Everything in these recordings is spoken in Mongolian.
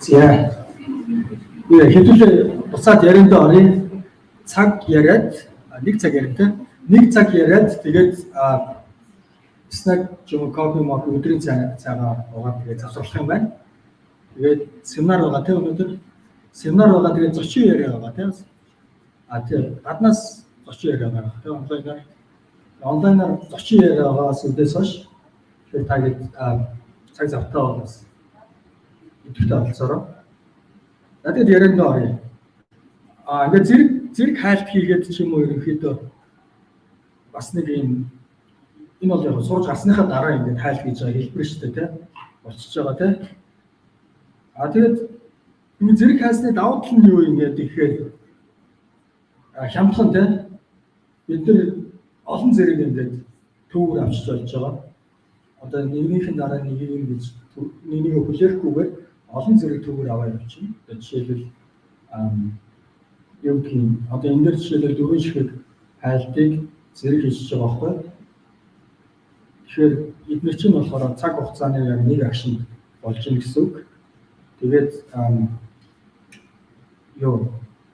За. Хэдүүлээ буцаад яриандаа оръё. Цаг яриад, нэг цаг яриад, нэг цаг яриад тэгээд снэк жоо кофе мок өдрийн цагаа угаад тэгээд завсарлах юм байна. Тэгээд семинар байгаа тийм өнөөдөр семинар байгаа тэгээд зочин яриа байгаа тийм. Тийм гаднаас зочин яриа байгаа тийм онлайнаар зочин яриа байгаас үдээс хойш тэгээд тагээд цаг завтаа болоос идэвхтэй оролцоороо. Надад яриандаа оръё. Ингээд зэрэг хайлт хийгээд ч юм уу ерөнхийдөө бас нэг юм энэ бол яг сурж гарсныхаа дараа ингээд хайлт хийж байгаа хэлбэр шүү дээ тийм болчихж байгаа тийм. Тэгээд энэ зэрэг хайлсны давуу тал нь юу юм гэдэг ихээр хямдхан тийм бид нар олон зэрэг ингээд төвөр авчиж болж байгаа. Одоо нэгнийхэн дараа нэгийг ингэж нэгийг хүлээхгүйгээр олон зэрэг төвөр аваа явчихна. Тэгээд жишээлбэл юу гэх юм одоо энэ дээр жишээлбэл 4 шихэд хайлтыг зэрэг хийж байгаа байхгүй. Тэгэхээр эдгээр чинь болохоор цаг хугацааны яг нэг агшинд болж ийн гэсэн үг. Тэгээд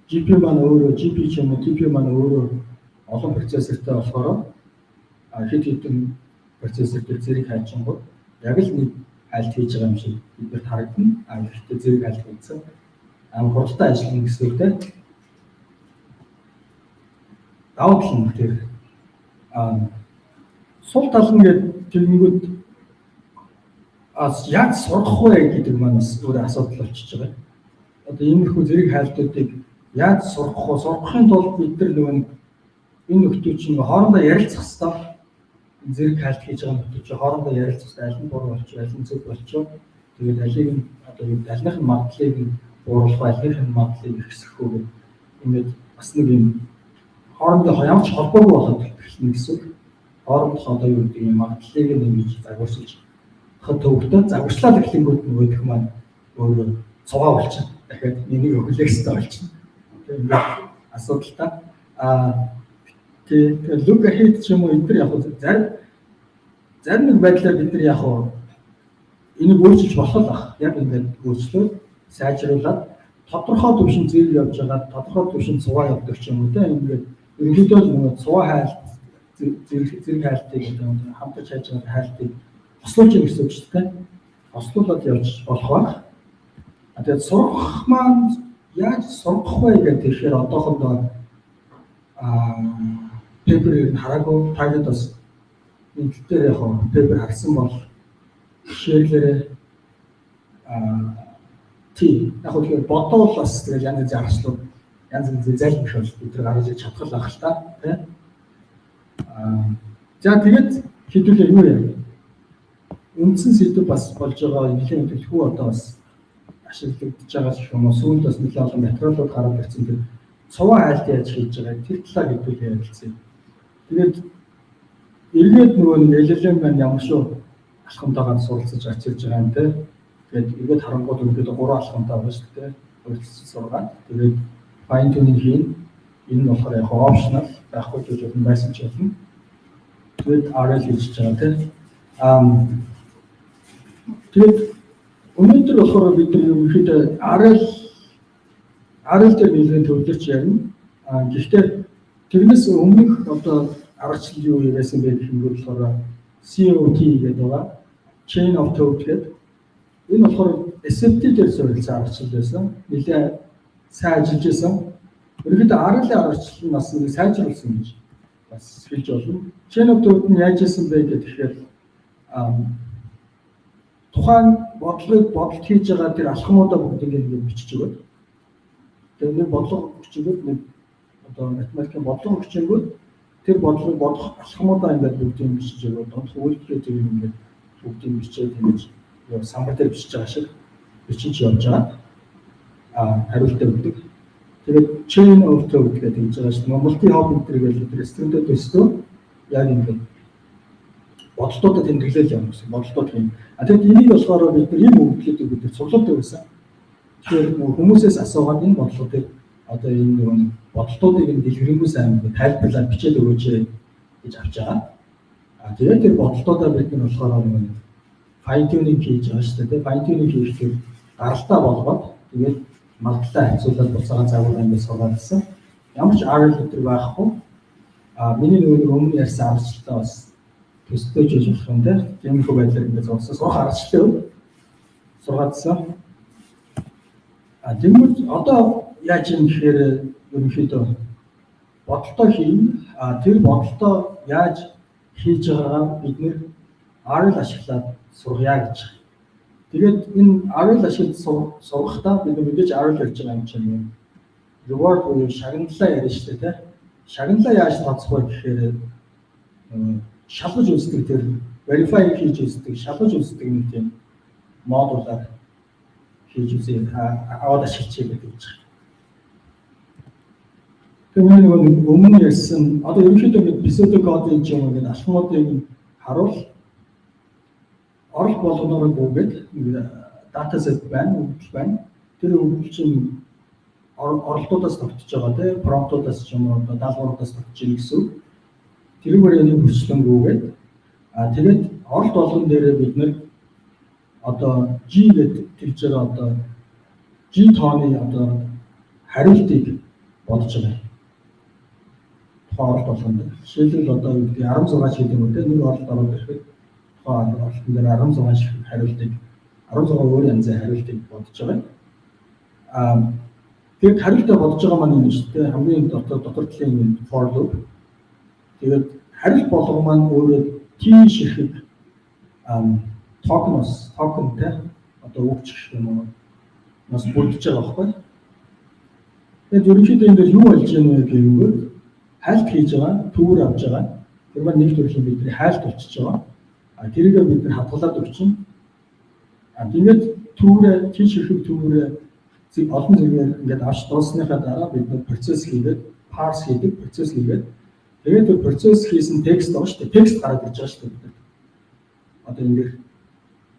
GPU маань өөрөө GPU ч юм уу TPU маань өөрөө олон процессортай болохоор хэд хэдэн процессортэй зэрэг хайчингууд яг л нэг хайлт хийж байгаа юм шиг бидэрт харагдана. Гэхдээ зэрэг хайлт хийсэн хурдтай ажиллана гэсэн үгтэй. Давуу тал нь тэр сул тал нь гэдэг тэрнгүүд яг сурах вэ гэдэг манаас өөрөө асуудал болчихж байгаа. Одоо иймэрхүү зэрэг хайлтуудыг яаж сурах вэ? Сурахын тулд бид нар нөгөө энэ нөхдөд чинь хоорондоо ярилцах хэрэгтэй. Зэрэг хайлт хийж байгаа нөхдөд чинь хоорондоо ярилцах хэрэгтэй. Аль нь буруу болчих, аль нь зөв болчих. Тэгээд алийг нь одоо алных нь магадлалыг нь бууруулах, алных нь магадлалыг ихсгэх үү. Ингээд бас нэг юм хоорондоо ямар ч холбоогүй болоод эхэлнэ гэсэн үг. Хоорондох одоо юу гэдэг юм магадлалыг нэмж загварсуулж хад төвөгтэй загварчлаад эхлэнгүүт нөгөөх маань өөрөө цугаа болчихно. Дахиад энийг хүлээхстэй болчихно. Тэгээд ингээд асуудалтай. Тэгээд look ahead ч юм уу энэ яг зарим нэг байдлаар бид нар яг энийг өөрчилж болох л ах. Яг ингээд өөрчлөөд сайжруулад тодорхой төвшин зэрэг явж байгаа, тодорхой төвшин цугаа явдаг ч юм уу те. Ингээд ерөнхийдөө нөгөө цугаа хайлт зэрэг хайлтыг хамтарч хайж байгаа хайлтыг хослуулж ийн гэсэн үг шүү дээ. Хослуулаад явж болох байх. Тэгээд сурах маань яаж сурах вэ гэхээр одоохондоо пейперийг хараагүй тагд бас энэ дээр яг пейпер харсан бол шеэрлэрээ яг үгээр бодвол бас тэгэл янз янзын аргачлууд янз янзын зайлшгүй бол бид нар гаргаж чадах л байх л та тийм. За тэгээд хэдүүлээ юу яа. Үндсэн сэдв бас болж байгаа нэлийн төлхөө одоо бас ашиглагдж байгаа юм уу? Сүүлд бас нэлийн олон материалууд гараад ирсэн. Тэр цуваа хайлт яаж хийж байгаа тэр талаа хэдүүлээ ярилцъя. Тэгээд эргээд нөгөө LLM маань ямар шүү алхамтайгаар суралцаж очиж байгаа юм те. Тэгээд эргээд харангууд өнөөдөр 3 алхамтай байгаа шүү дээ. Өөрчлөлт сургаад тэгээд fine tuning хийн. Энэ нь болохоор яг optional байхгүй гэж бодсон байсан ч болно. Тэгээд RL хийж байгаа те. Тэгээд Өнөөдөр болохоор бид нар ерөнхийдөө арал дээр нэлээд төвлөрч ярина. Гэхдээ тэрнээс өмнөх одоо аргачлал юу байсан бэ гэх юм бол болохоор COT гэдэг байгаа. Chain of Thought гэдэг. Энэ болохоор SFT дээр суурилсан аргачлал байсан. Нэлээд сайн ажиллаж байсан. Ерөнхийдөө аргалын аргачлал нь бас нэг сайжруулсан гэж бас хэлж болно. Chain of Thought нь яаж исэн бэ гэхээр тухайн бодолт хийж байгаа тэр алхмуудаа бүгд ингэ бичиж өгöd. Тэгээд нэг бодлого бичигүүд нэг одоо математикийн бодлого бичингүүд тэр бодлогыг бодох алхмуудаа ингэ бүгдийг бичиж өгöd. Донтох үйлдэлээ тэр ингэ бүгдийг бичээд ингэж самбар дээр бичиж байгаа шиг бичиж явж байгаа. Хариултаа өгдөг. Тэгээд chain of thought гэдэг хэлж байгаа шүү. Монголын хоб энэ гэдэг тэр студент төстөө яг ингэ бодлуудад тэмдэглэл явуулсан гэсэн бодлууд юм. Тэгэд энийг болохоор бид нар ийм өгдлүүдийг бид нар цуглуулдаг байсан. Тэгэхээр хүмүүсээс асуугаад энэ бодлуудыг одоо энэ нэг бодлуудыг нь дэлгэрэнгүй сайн тайлбарлаад бичээд өгөөч гэж авч байгаа. Тэгээд тэр бодлуудаа бид нар болохоор fine tuning хийж байгаа шүү дээ. Fine tuning хийхдээ гаралтаа болгоод тэгээд магтлаа хацуулаад буцаага загвар ингэж суулгаадсан. Ямар ч арал өдр байхгүй. Миний нөгөө өмнө ярьсан аргачлалаа бас төстэй жиж болох юм дээр тиймэрхүү байдлаар ингэ зурсан суух аргачлал сургаадсан. Тэгвэл одоо яаж юм гэхээр ерөнхийдөө бодолтой хийн. Тэр бодолтой яаж хийж байгаагаа бид нэр арал ашиглаад сургая гэж. Тэгээд энэ арал ашиглаж сургахдаа бид мэдээж арал ярьж байгаа юм чинь reward буюу шагналаа ярьж шүү дээ. Шагналаа яаж тооцох вэ гэхээр шалгаж үздэг тэр verify хийж үздэг, шалгаж үздэг нэг тийм модулаар хийж үзээ аваад ашиглаж байдаг гэж. Тэгээд нэг өмнө ярьсан одоо ерөнхийдөө pseudocode юм гэдэг алхмуудыг харуул орол болгоноор гүгээд датасет байна, өгдөл байна. Тэр өгдөл чинь оролтуудаас тогтож байгаа тийм промптуудаас ч юм уу даалгавруудаас тогтож ийн гэсэн. Тэрүүгээр нэг хүчлэнгүүгээд тэгээд оролт болгон дээр бид нэр одоо G гэдэг хэлж байгаа одоо G тооны одоо хариултыг бодож байгаа. Оролт болгон дээр жишээлбэл одоо юу гэдэг 16 шийдэх үедээ нэг оролт ороод ирэхэд оролтон дээр 16 хариултыг 16 өөр янзын хариултыг бодож байгаа. Тэгээд хариултаа бодож байгаа маань юм шүү дээ. Хамгийн дотор талын for loop. Тэгээд хариулт болгон маань өөрөө T ширхэг токентэй одоо өгч юм уу нас бүрдэж байгаа байхгүй. Тэгээд ерөнхийдөө энэ дээр юу болж байна вэ гэвэл хайлт хийж байгаа, төвөр авч байгаа. Тэр маань нэг төрлийн бидний хайлт болчихж байгаа. Тэрийгээ бид нар хадгалаад өгчин. Тэгээд төврөө T ширхэг төврөө олон зэргээр ингээд авч дуусныхаа дараа бид нар процесс хийгээд parse хийдэг, процесс хийгээд тэгээд тэр процесс хийсэн текст байгаа шүү дээ. Текст гараад ирж байгаа шүү дээ. Одоо ингээд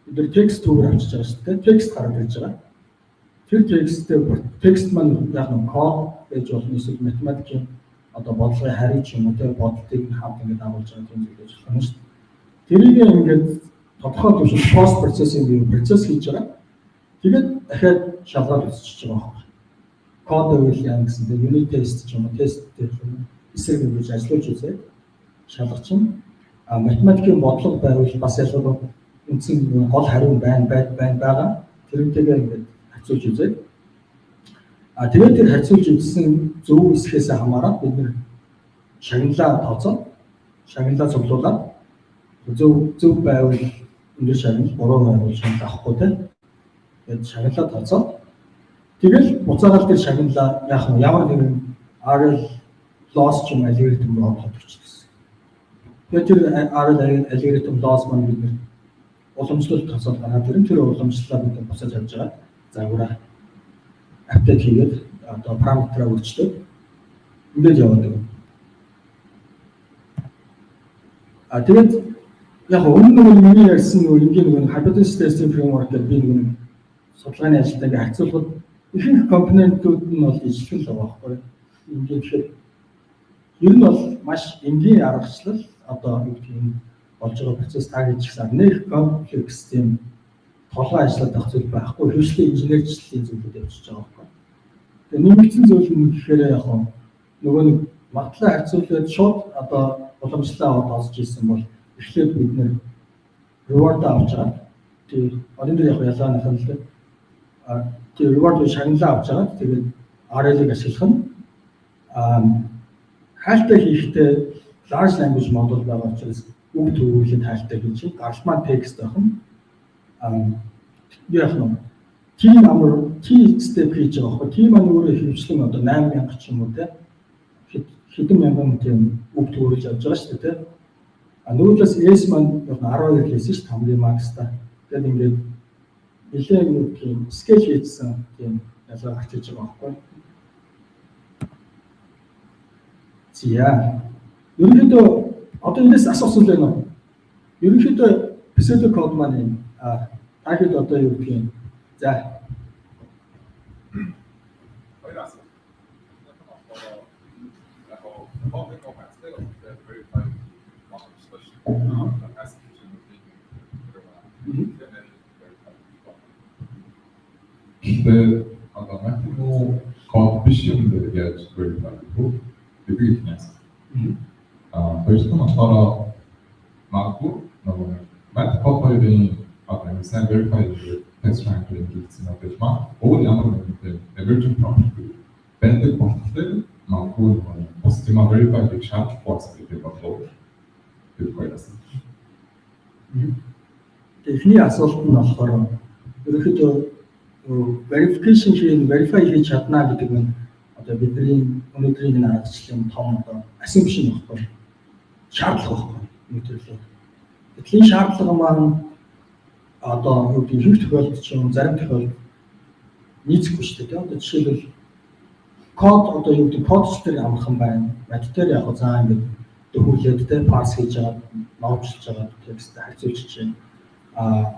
бид нар текст төвөр авчиж байгаа шүү дээ. Текст гараад ирж байгаа. Тэр текст маань яг нэг код гэж болно эсвэл математикийн одоо бодлогын хариу ч юм уу тэр бодлыг хамт ингээд агуулж байгаа юм зүйл гэж байна шүү дээ. Тэрийг ингээд тодорхой төвшин пост процессинг юм процесс хийж байгаа. Тэгээд дахиад шалгаад үзчихэж байгаа байхгүй. Код үйл яа гэсэн дээр unit test ч юм уу тест дээр эсрэг ингэж ажиллаж үзээд шалгаж чинь математикийн бодлого байвал бас ялгаагүй үндсэн гол хариу байгаа. Тэрнтэйгээ ингэж хацуулж үзээд тэгээд тэр хацуулж үзсэн зөв эсхээс хамаарат бид нэр шагналаа тооцоод шагналаа цуглуулад зөв байвал энэ шагнал буруу байвал шагнал авахгүй тийм. Тэгээд шагналаа тооцоод тэгэл буцаагаал тэр шагналаа яах вэ? Ямар нэгэн RL loss ч юм алгоритм руу оруулах гэсэн. Тэгээд тэр RL алгоритм loss маань бид нэр уламжлалт тооцоод гараад тэр уламжлалаа бид босож авч байгаа. Загвараа апдейт хийгээд одоо параметраа өөрчлөөд ингээд яваад байгаа. Тэгээд яг өмнө нь миний ярьсан нэг hypothesis testing framework гэдэг би нэг судалгааны ажилтнаа ингээд харьцуулахад ихэнх компонентууд нь бол ижлэг л байгаа байхгүй. Ингээд тэгэхээр ер нь бол маш энгийн аргачлал одоо юу гэх юм болж байгаа процесс таагч гэсэн нэг комплекс тийм толгой ажиллаад авах зүйл байхгүй, хөгжлийн инженерчлэлийн зүйлүүд явуулж байгаа байхгүй. Тэгээ нэмэгдсэн зүйл нь гэхээр яг нөгөө нэг магадлал харьцуулаад шууд одоо уламжлалаа аваад олж ийсэн бол эхлээд бид нэр reward авч байгаа. Тэгээ один дээр яг ялгаа нөхөн л дээ. Тэгээ reward шагналаа авч байгаа. Тэгээд RL-ийг ашиглах нь хайлтаа хийхдээ large language model байгаа учраас үг төрүүлээд хайлтаа хийж чинь гаралмаа текст байх нь яг нь team амар key step хийж байгаа байхгүй. Team маань өөрөө хөвчлэн одоо 8000 ч юм уу те хэдэн мянган тийм үг төрүүлж авч байгаа шүү дээ те. Нөгөөдөөс S маань 12 хэлсэн шүү дээ хамгийн макста. Тэгээд ингээд нэлээд нэг тийм скетч хийсэн тийм ялгаа гарч иж байгаа байхгүй. Зя. Ерөнхийдөө одоо энэс асуусан л байна уу? Ерөнхийдөө pseudocode маань тахид одоо юу гэх юм? За. Гэхдээ одоо математик код биш юм дээр яаж verify хийх вэ? Би хэлнэ. Хоёрдугаар нь болохоор магадгүй нөгөө математик код хоёрын одоо сайн verify text ranking гэсэн үг гэж маа. Өөр ямар нэгэн emergent prompt бэндэг болттой магадгүй бус тийм verify гэж шаардлага гэдэг бодлоо. Тэр хоёроос. Эхний асуулт нь болохоор ерөнхийдөө verification хийн verify хийж чадна гэдэг нь одоо бидний өнөөдрийн аргачлалын том одоо assumption баггүй шаардлага баггүй нийтлэлээ. Тэдний шаардлага маань одоо юу гэдэг их тохиолдолд ч юм зарим тохиолдолд нийцэхгүй шүү дээ. Одоо жишээлбэл код одоо юу гэдэг кодч дээр амархан байна. Мат дээр яг заа ингээд дөхүүлээд тэ парс хийж байгаа, новчлж байгаа тексттэй харьцуулж чинь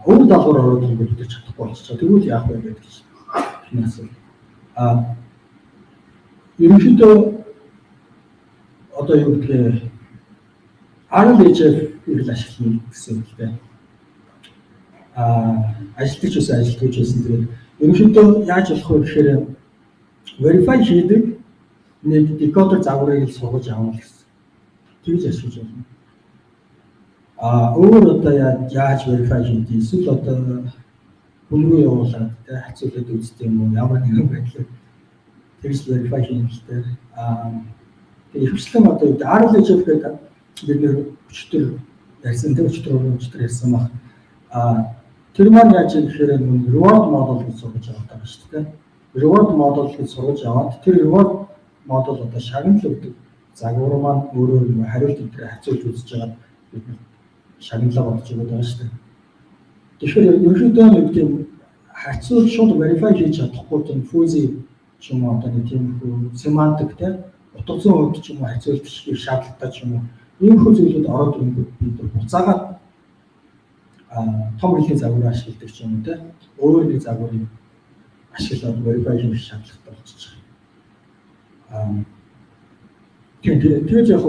өөр даалгавар ороод ингээд чадахгүй болчихоо. Тэгвэл яах вэ гэдэг чинь. Хинээс ерөнхийдөө одоо юу гэдэг RLHF их ашиглана гэсэн үг л дээ. Ажилтгч ус ажилтгч байсан. Тэгээд ерөнхийдөө яаж болох вэ гэхээр verify хийдэг нэг decoder загварыг л суулгаж авах гэсэн. Тэгж ашиглаж байна. Өөр одоо яаж verify хийдэг? Эсвэл одоо хүн рүү явуулаад хацуулаад үздэг юм уу? Ямар нэгэн байдлаар тэгж verify хийх хэрэгтэй. Тэгээ хвчлэн одоо RLHF гэдэг бид нэр өчтөр ярьсан тэр өчтөр ярьсан баг. Тэр маань яаж юм гэхээр reward model гэж сургаж аваад байгаа шүү дээ. Reward model гэж сургаж аваад тэр reward model одоо шагнал өгдөг загвар маань өөрөө хариулт өдрөө хацуулж үзэж байгаа бид шагналаа бодож байгаа шүү дээ. Тэгэхээр ерөнхийдөө нэг тийм хацуул шууд verify хийж чадахгүй тийм fuzzy ч юм уу одоо нэг тийм semantic те утга зүйн хувьд ч юм уу хацуулт хийх шаардлагатай ч юм уу ийм хөө зүйлүүд ороод ирэнгүүт бид буцаагаад том хэлний загвар ашигладаг ч юм уу те өөр нэг загварыг ашиглаад verify хийх шаардлагатай болчихж байгаа. Тэгээд яг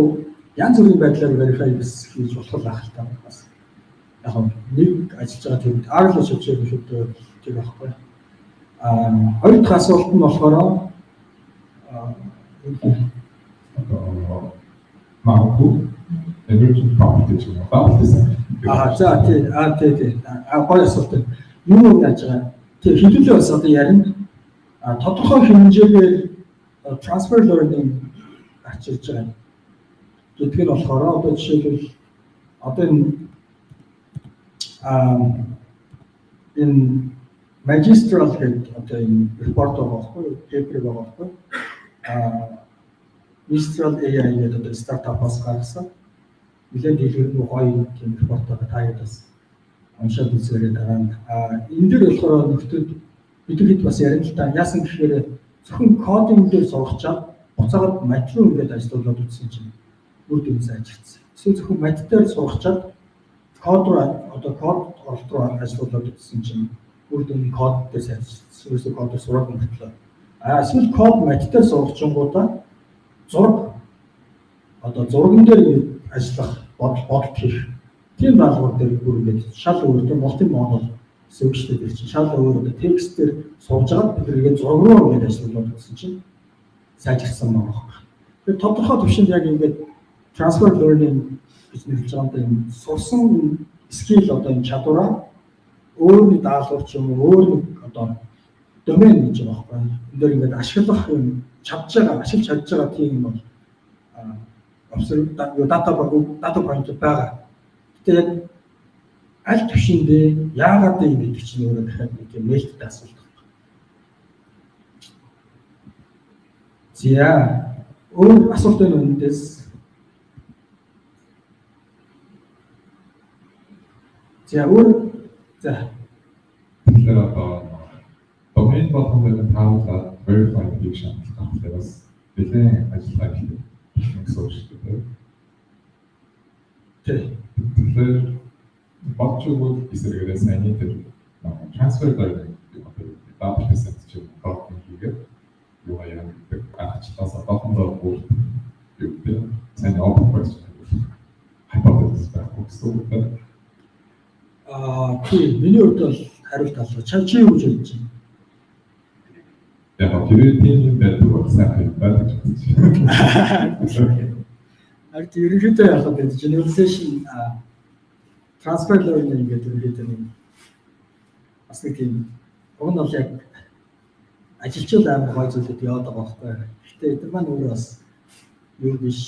янз бүрийн байдлаар verify хийж болох л ах л та бас яг нэг ажиллаж байгаа тийм RL шилжүүлэх хэрэгтэй тийм байхгүй. Хоёр дахь асуулт нь болохоор магадгүй emergent prompt гэж юм байна. За тий. Гоё асуулт. Юу яаж байгаа? Тэг хэдүүлээ бас одоо ярина. Тодорхой хэмжээгээр transfer learning ачилж байгаа. Гэдэг нь болохоор одоо жишээлбэл одоо энэ magistral гэдэг одоо энэ report байгаа байхгүй юу? Paper байгаа байхгүй юу? Mistral AI гэдэг одоо стартапаас гаргасан. Нэлээд дэлгэрэнгүй гоё тийм report байгаа таад бас уншаад үзээрэй дараа нь. Энэ дээр болохоор нөхдөд бид хэд бас ярина л та яасан гэхээр зөвхөн кодинг дээр сургачаад буцаагаад мат руу ингээд ажиллуулад үзсэн чинь үр дүн сайн ажилласан. Эсвэл зөвхөн мат дээр сургачаад код руу одоо код оролт руу ажиллуулад үзсэн чинь үр дүн код дээр сайн ажилласан. Эсвэл кодоор сураад мөртлөө. Эсвэл код мат дээр сургачингуудаа зураг одоо зурган дээр ажиллах бодолт хийх тийм даалгавар дээр бүр ингээд шал өөртөө мулти модул Сүүгчтэй тэр чинь шал өөр текст дээр суулж байгаа бид нэгээ зураг руу ингээд ажиллуулад гэсэн чинь сайжирсан байгаа байхгүй. Тэгээд тодорхой төвшөнд яг ингээд transfer learning гэж нэрлэж байгаа юм сурсан skill одоо энэ чадвараа өөр нэг даалгавар ч юм уу өөр нэг одоо домен гэж байгаа байхгүй. Энд дээр ингээд ашиглах юм чадж байгаа, ашиглаж чадж байгаа тийм юм бол дата point байгаа. Гэтэ яг аль төвшөндөө яагаад юм гэдэг чинь өөрөө дахиад нэг юм нээлттэй асуулт байна. За өөр асуулт байна үүнээс. За өөр за Тэгэхээр domain болгоомжтой таавал verify prediction гэх бас нэлээд ажиллагаа хийх гэсэн үг шүү дээ. Тэгэхээр багчгүй эсрэгээрээ сайн дээр transfer learning дата percentage гэх хийгээд юу яа гэдэг аргачлалаас батлаа бүр юу гэдэг сайн open question hypothesis байхгүй гэсэн үг дээ. Тийм миний хувьд бол хариулт алга. Чи юу гэж бодож байна? Яг тийм байдаг сайн байдаг гэж байна. Арт ерөнхийдөө яг гэдэг generalization transfer learning гэдэг нэг бас нэг тийм уг нь бол яг ажилчид амар гой зүйлүүд яваад байгаа байхгүй. Гэхдээ энэ маань өөрөө бас юу биш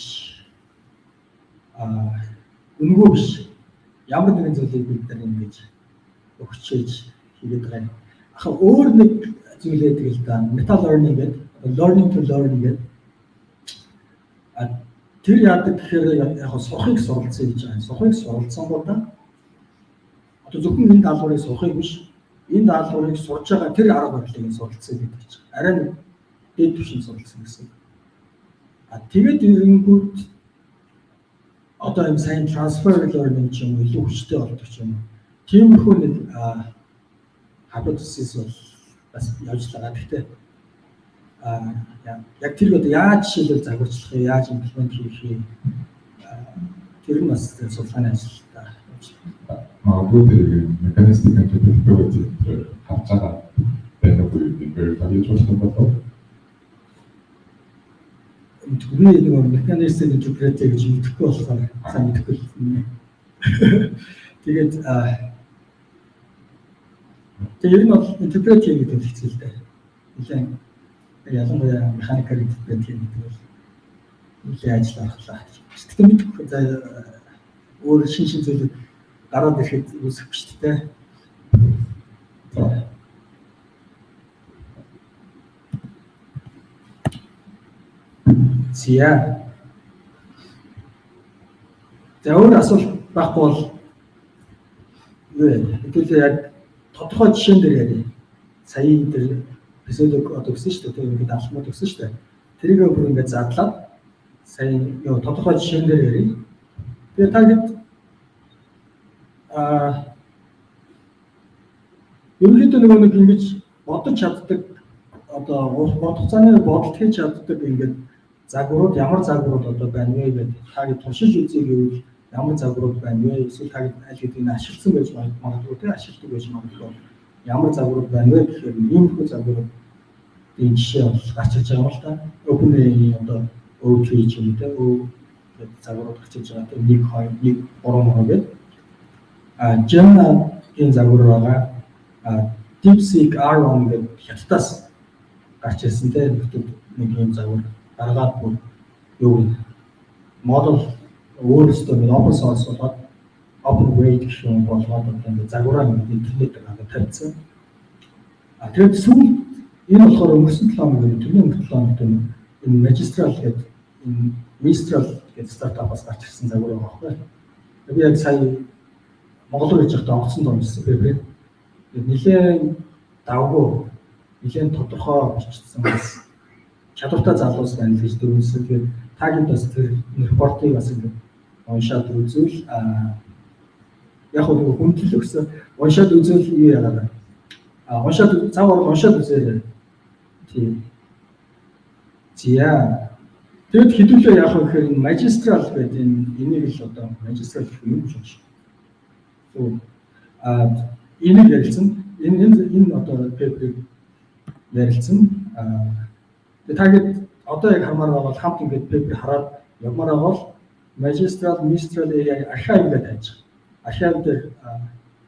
үнэгүй биш. Ямар нэгэн зүйлийг бид нар ингэж өгчээж хийгээд байгаа юм. Ахаа өөр нэг зүйл байдаг л да. Meta learning гэдэг, learning to learn гэдэг. Тэр яадаг гэхээр яг сухыг суралцсан гэж байгаа. Сухыг суралцсан бол одоо зөвхөн энэ даалгаврыг сухыг биш, энэ даалгаврыг сурж байгаа тэр арга барилыг суралцсан гэдэг чинь. Арай нэг дэд түвшин суралцсан гэсэн. Тэгээд ирэнгүүт одоо энэ сайн transfer learning ч юм уу илүү хүчтэй болдог ч юм уу. Тиймэрхүү нэг hypothesis бол бас явж байгаа. Гэхдээ яг тэр одоо яаж жишээлбэл загварчлах вэ, яаж имплемент хийх вэ? Тэр нь бас судалгааны ажилтаа явж байна. Магадгүй механистик интерпретаци харж байгаа байгаад verify хийж болох юм. Би нэг механистик интерпретаци гэж мэдэхгүй болохоор сайн мэдэхгүй юм. Тэгээд тэр нь бол интерпретаци гэдэг нь хэцүү л дээ. Нэлээд ялангуяа механикал интерпретаци гэдэг бол нэлээд ажил аргалаа. Гэхдээ мэдэхгүй өөр шин зүйлүүд гараад ирэхэд үүсэх шүү дээ. Зя. Өөр асуулт байхгүй бол юу вэ? Хэдүүлээ яг тодорхой жишээн дээр ярив. Сая дээр эпизодыг одоо өгсөн шүү дээ. Тэгээд алхмууд өгсөн шүү дээ. Тэрийг бүр ингээд задлаад сая юу тодорхой жишээн дээр ярив. Тэгээд та хэд ерөнхийдөө нэг ингэж бодож чаддаг одоо урт хугацааны бодолт хийж чаддаг ингээд загварууд ямар загварууд одоо байна вэ гэдэг тагийг туршиж үзье гэвэл ямар загварууд байна вэ? Эсвэл тагийг аль хэдийн ашигласан байж магадгүй те ашигладаг байж магадгүй. Ямар загварууд байна вэ гэхээр иймэрхүү загварууд энэ жишээ бол гарч ирж байгаа юм л та. OpenAI одоо O3 ч юм те гэдэг загварууд гарч ирж байгаа. 1 2 1 3 гэдэг. Gemini-ийн загвар байгаа. DeepSeek R1 гэдэг хятадаас гарч ирсэн те нэг юм загвар гаргаад бүр юу модел өөрөөсөө нэг open source болоод open weight гэх юм болгоод ингээд загвараа интернетээр хангаж тавьсан. Тэгээд сүүл энэ болохоор өнгөрсөн 7 хоногийн төрний өнгөрсөн 7 хоногт энэ Magistral гэдэг энэ Mistral гэдэг стартапаас гарч ирсэн загвар байгаа байхгүй. Би яг сая Монгол руу хийж байхдаа онгоцон донжсон бэ. Нилээн давгүй, нилээн тодорхой бичсэн бас чадвартай залуус байна гэж дөрөвсөн. Тэгээд тагийн бас тэр репортыг бас ингэ уншаад үзвэл яг нэг хүндлэл өгсөн. Уншаад үзвэл юу яагаад уншаад цаавар уншаад үзээрэй. Тийм. Зя. Тэгэд хэдүүлээ яах вэ гэхээр Magistral гэдэг энийг л одоо Magistral юм шиг. энийг ярилцсан. Энэ одоо пейперийг ярилцсан. Тэгээд одоо яг хамаар байгаа бол хамт ингээд пейпер хараад явмаар байгаа бол Magistral, Mistral AI архив гэдэг тааж. Архив дээр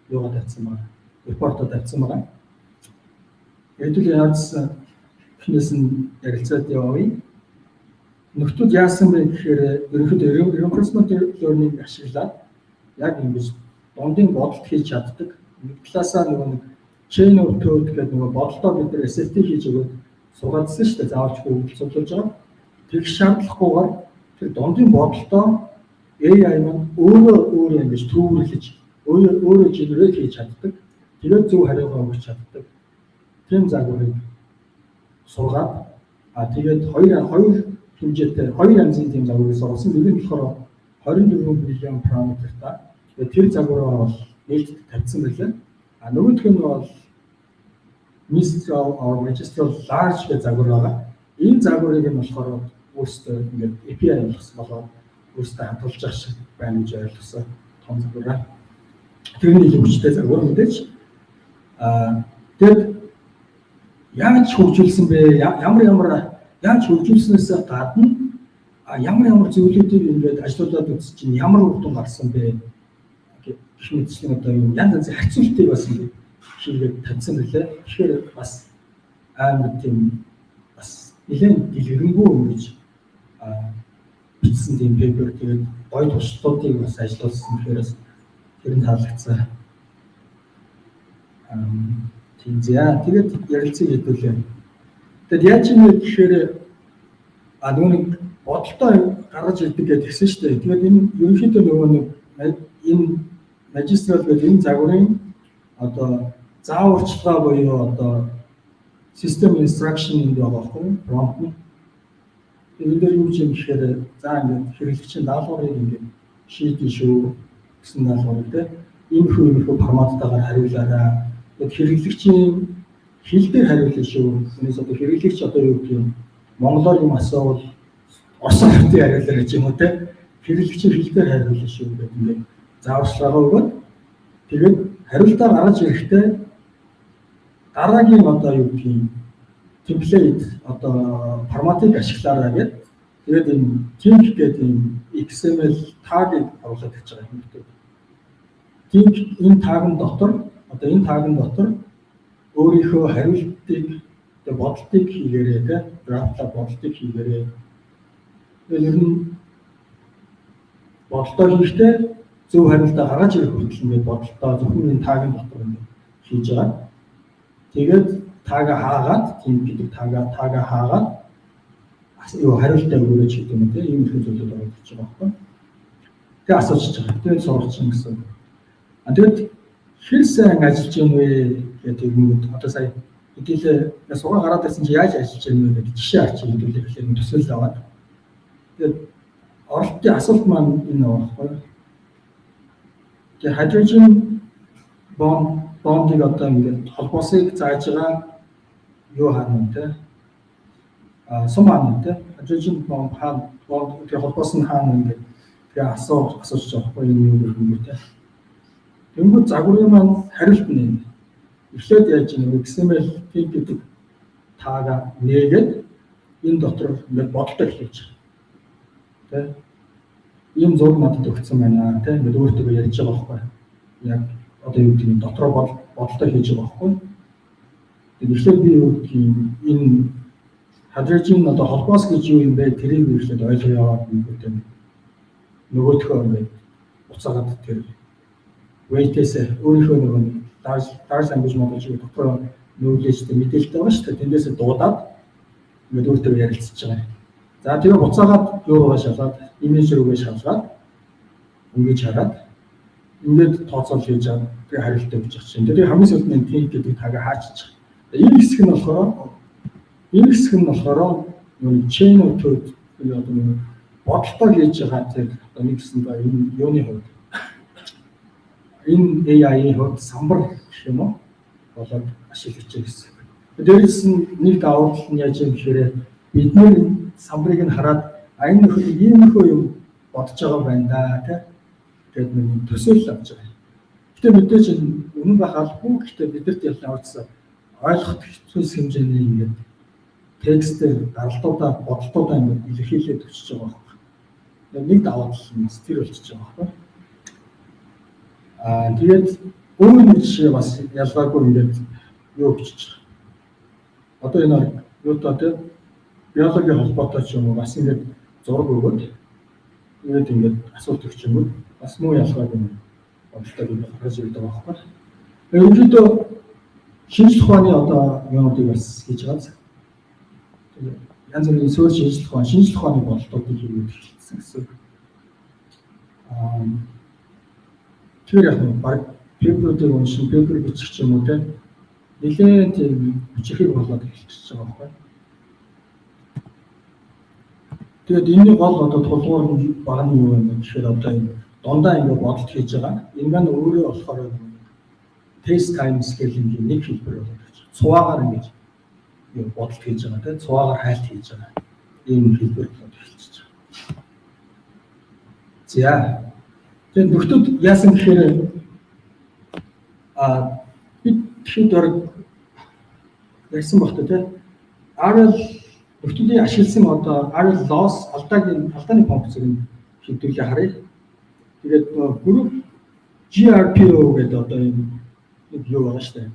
юугаар тавьсан байна? Репортод тавьсан байна. Хэдүүл яадсан эхнээс нь ярилцаад явъя. Нөхдүүд яасан бэ гэхээр ерөнхийдөө reinforcement learning ашиглаад яг ингэж дундын бодолт хийж чаддаг. Нэг талаасаа нэг chain of thought гэдэг нэг бодолтоо бид нар SFT хийж өгөөд сугаадсан шүү дээ. Заавалч хөвөлцүүлж байгаа. Тэгэх шаардлагагүйгээр тэр дундын бодолтоо AI маань өөрөө ингэж төвөрлөж өөрөө generate хийж чаддаг. Тэгээд зөв хариугаа өгч чаддаг. Тийм загварыг сургаад тэгээд хоёр хэмжээтэй хоёр янзын тийм загварыг сургасан. Нэг нь болохоор 24 миллион параметртай. Тэгээд тэр загвараа бол нээлттэй тавьсан байлаа. Нөгөөх нь бол Mistral or Magistral large гэх загвар байгаа. Энэ загварыг нь болохоор өөрсдөө ингээд API болгосон болоод өөрсдөө хадгалж авах шиг байна гэж ойлгосон том загвараа. Тэрний хэмжээтэй загвар мэдээж. Тэгэд яаж хөгжүүлсэн бэ? Яаж хөгжүүлснээс гадна ямар зөвлөдүүдийг ингээд ажиглуулад үзсэн чинь ямар үр дүн гарсан бэ гэх мэтчлэн одоо юм янз янзын харьцуултыг бас ингээд хийгээд тавьсан байлаа. Тэгэхээр бас амар тийм бас нэлээд дэлгэрэнгүй ингэж бичсэн тийм пейпер тэгээд гоё туршлагуудыг бас ажиллуулсан гэхээрээс тэр нь таалагдсан. Тийм зя тэгээд ярилцгийг хэдүүлээ. Тэгэд яаж юм бэ гэхээр нөгөө бодолтой гаргаж ирдэг гэж хэлсэн шүү дээ. Тэгээд энэ ерөнхийдөө нөгөө энэ Magistral гэдэг энэ загварын одоо зааварчилгаа буюу одоо system instruction энэ байгаа байхгүй prompt нь. Тэгээд энэ юу юм гэхээр за ингээд хэрэглэгчийн даалгаврыг ингээд шийдэн шүү гэсэн даалгавар те. Энэ хүү форматтайгаар хариулаарай. Тэгээд хэрэглэгчийн хэл дээр хариулна шүү. Өнөөс одоо хэрэглэгч одоо юу гэх юм монголоор юм асуувал орсоор хариулаарай гэж юм уу те. Хэрэглэгчийн хэл дээр хариулна шүү гэдэг ингээд зааварчилгаа өгөөд тэгээд хариултаа гаргаж ирэхдээ дараагийн одоо юу гэх юм template одоо форматыг ашиглаарай гэдэг. Тэгээд энэ tink гэдэг энэ XML tag-ыг оруулаад тавьж байгаа юм гэдэг. Tink энэ tag-ын дотор одоо энэ tag-ын дотор өөрийнхөө хариултыг одоо бодлтыг хийгээрэй тийм графта бодлтыг хийгээрэй. Тэгээд ер нь бодлоо хийхдээ зөв хариултаа гаргаж ирэх хүртэл ингээд бодлоо зөвхөн энэ tag-ын дотор ингээд хийж байгаа. Тэгээд тага хаагаад тийм гэдэг тага хаагаад юу хариултаа өгөөч гэдэг юм тийм ийм их зүйлүүд орж ирж байгаа байхгүй. Тэгээд асууж байгаа. Тэгээд сургачин гэсэн. Тэгээд хэр сайн ажиллаж байна вэ гэдэг юм одоо сая хэдүүлээ сургаа гараад байсан чи яаж ажиллаж байна вэ гэдэг жишээ арчи хэдүүлээ гэхлээр төсөөлөл аваад. Тэгээд оролтын асуулт маань энэ байхгүй. Тэгээд hydrogen bond-ыг одоо ингээд холбоосыг зааж байгаа юу хаана те сум хаана те hydrogen bond тэр холбоос нь хаана ингээд тэгээ асууж байгаа байхгүй юм юу те. Тэнгүүд загварын маань хариулт нь эхлээд яаж нэг XML tink гэдэг таага нээгээд энэ дотор ингээд бодолтой хийж байгаа. Тэ ийм зураг надад өгсөн байна те ингээд өөртөө ярьж байгаа байхгүй. Яг одоо юу гэдэг нь дотроо бодолтой хийж байгаа байхгүй. Тэгэхээр би юу гэдэг энэ hydrogen одоо холбоос гэж юу юм бэ тэрийг ихэд ойлгоо яваад нэгтэй нөгөөдхөө ингээд буцаагаад тэр weight-ээс өөрийнхөө нөгөө large language model шиг дотроо нүүлээжтэй мэдээлэлтэй байгаа шүү дээ. Тэндээс дуудаад ингээд өөртөө ярилцж байгаа. За тэгээ буцаагаад юу руугаа шалгаад имиж рүүгээ шалгаад ингэж хараад ингээд тооцоол хийж байгаа. Тэгээ хариултаа өгч байгаа чинь. Тэгээ хамгийн сүүлд нь tink гэдэг тага хаачиж байгаа. Энэ хэсэг нь болохоор нөгөө chain of thought гэдэг одоо бодолтой хийж байгаа тэр одоо нэгсэн ба энэ юуны хувьд энэ AI-ийн хувьд самбар гэх юм уу болоод ашиглаж байгаа гэсэн. Дээрээс нь нэг давуу тал нь яаж юм гэхээр бидний самбарыг нь хараад энэ нөхөд ийм нөхөө юм бодож байгаа байна да тий. Тэгээд нэг төсөөлөл авч байгаа. Гэтэ мэдээж үнэн байх албагүй гэхдээ бидэрт ялгаарчсан ойлгох хэцүүс хэмжээний ингээд текстээр гаралтуудаа бодлуудаа ингээд илэрхийлээд өчөж байгаа байхгүй. Нэг даваа тал нь бас тэр болчихж байгаа байхгүй. Тэгээд өөр нэг жишээ бас ялгаагүй ингээд юу бичиж байгаа. Одоо энэ юутай тийм биологийн холбоотой ч юм уу бас ингээд зураг өгөөд ингээд асуулт өгч юм уу бас муу ялгаагүй бодлоо ингээд гаргаж ирдэг байгаа байхгүй. Ерөнхийдөө шинжлэх ухааны одоо юмнуудыг бас хийж байгаа. Янз бүрийн суурь шинжлэх ухааны бодлуудыг хийгээд эхэлсэн гэсэн. Тэр яг нь баг пейперүүдийг уншин пейпер бичих ч юм уу те нэлээд тийм бичихийг болоод эхэлчихэж байгаа байхгүй. Тэгээд энэний гол одоо тулгуур нь баг нь юу вэ гэхээр одоо энэ дундаа ингэ бодолт хийж байгаа. Энэ маань өөрөө болохоор space time scaling-ийн нэг хэлбэр болоод байна. Цуваагаар ингэж юу бодолт хийж байгаа те цуваагаар хайлт хийж байгаа. Ийм хэлбэр болоод эхэлчихэж байгаа. За тэгээд нөхдүүд яасан гэхээр бид хэд орог ярьсан багтаа те RL нөхдүүдийн ашигласан одоо RL loss алдааны функцийг хэвдүүлээ харъя. Тэгээд group GRPO гэдэг одоо энэ юу байгаа шүү дээ.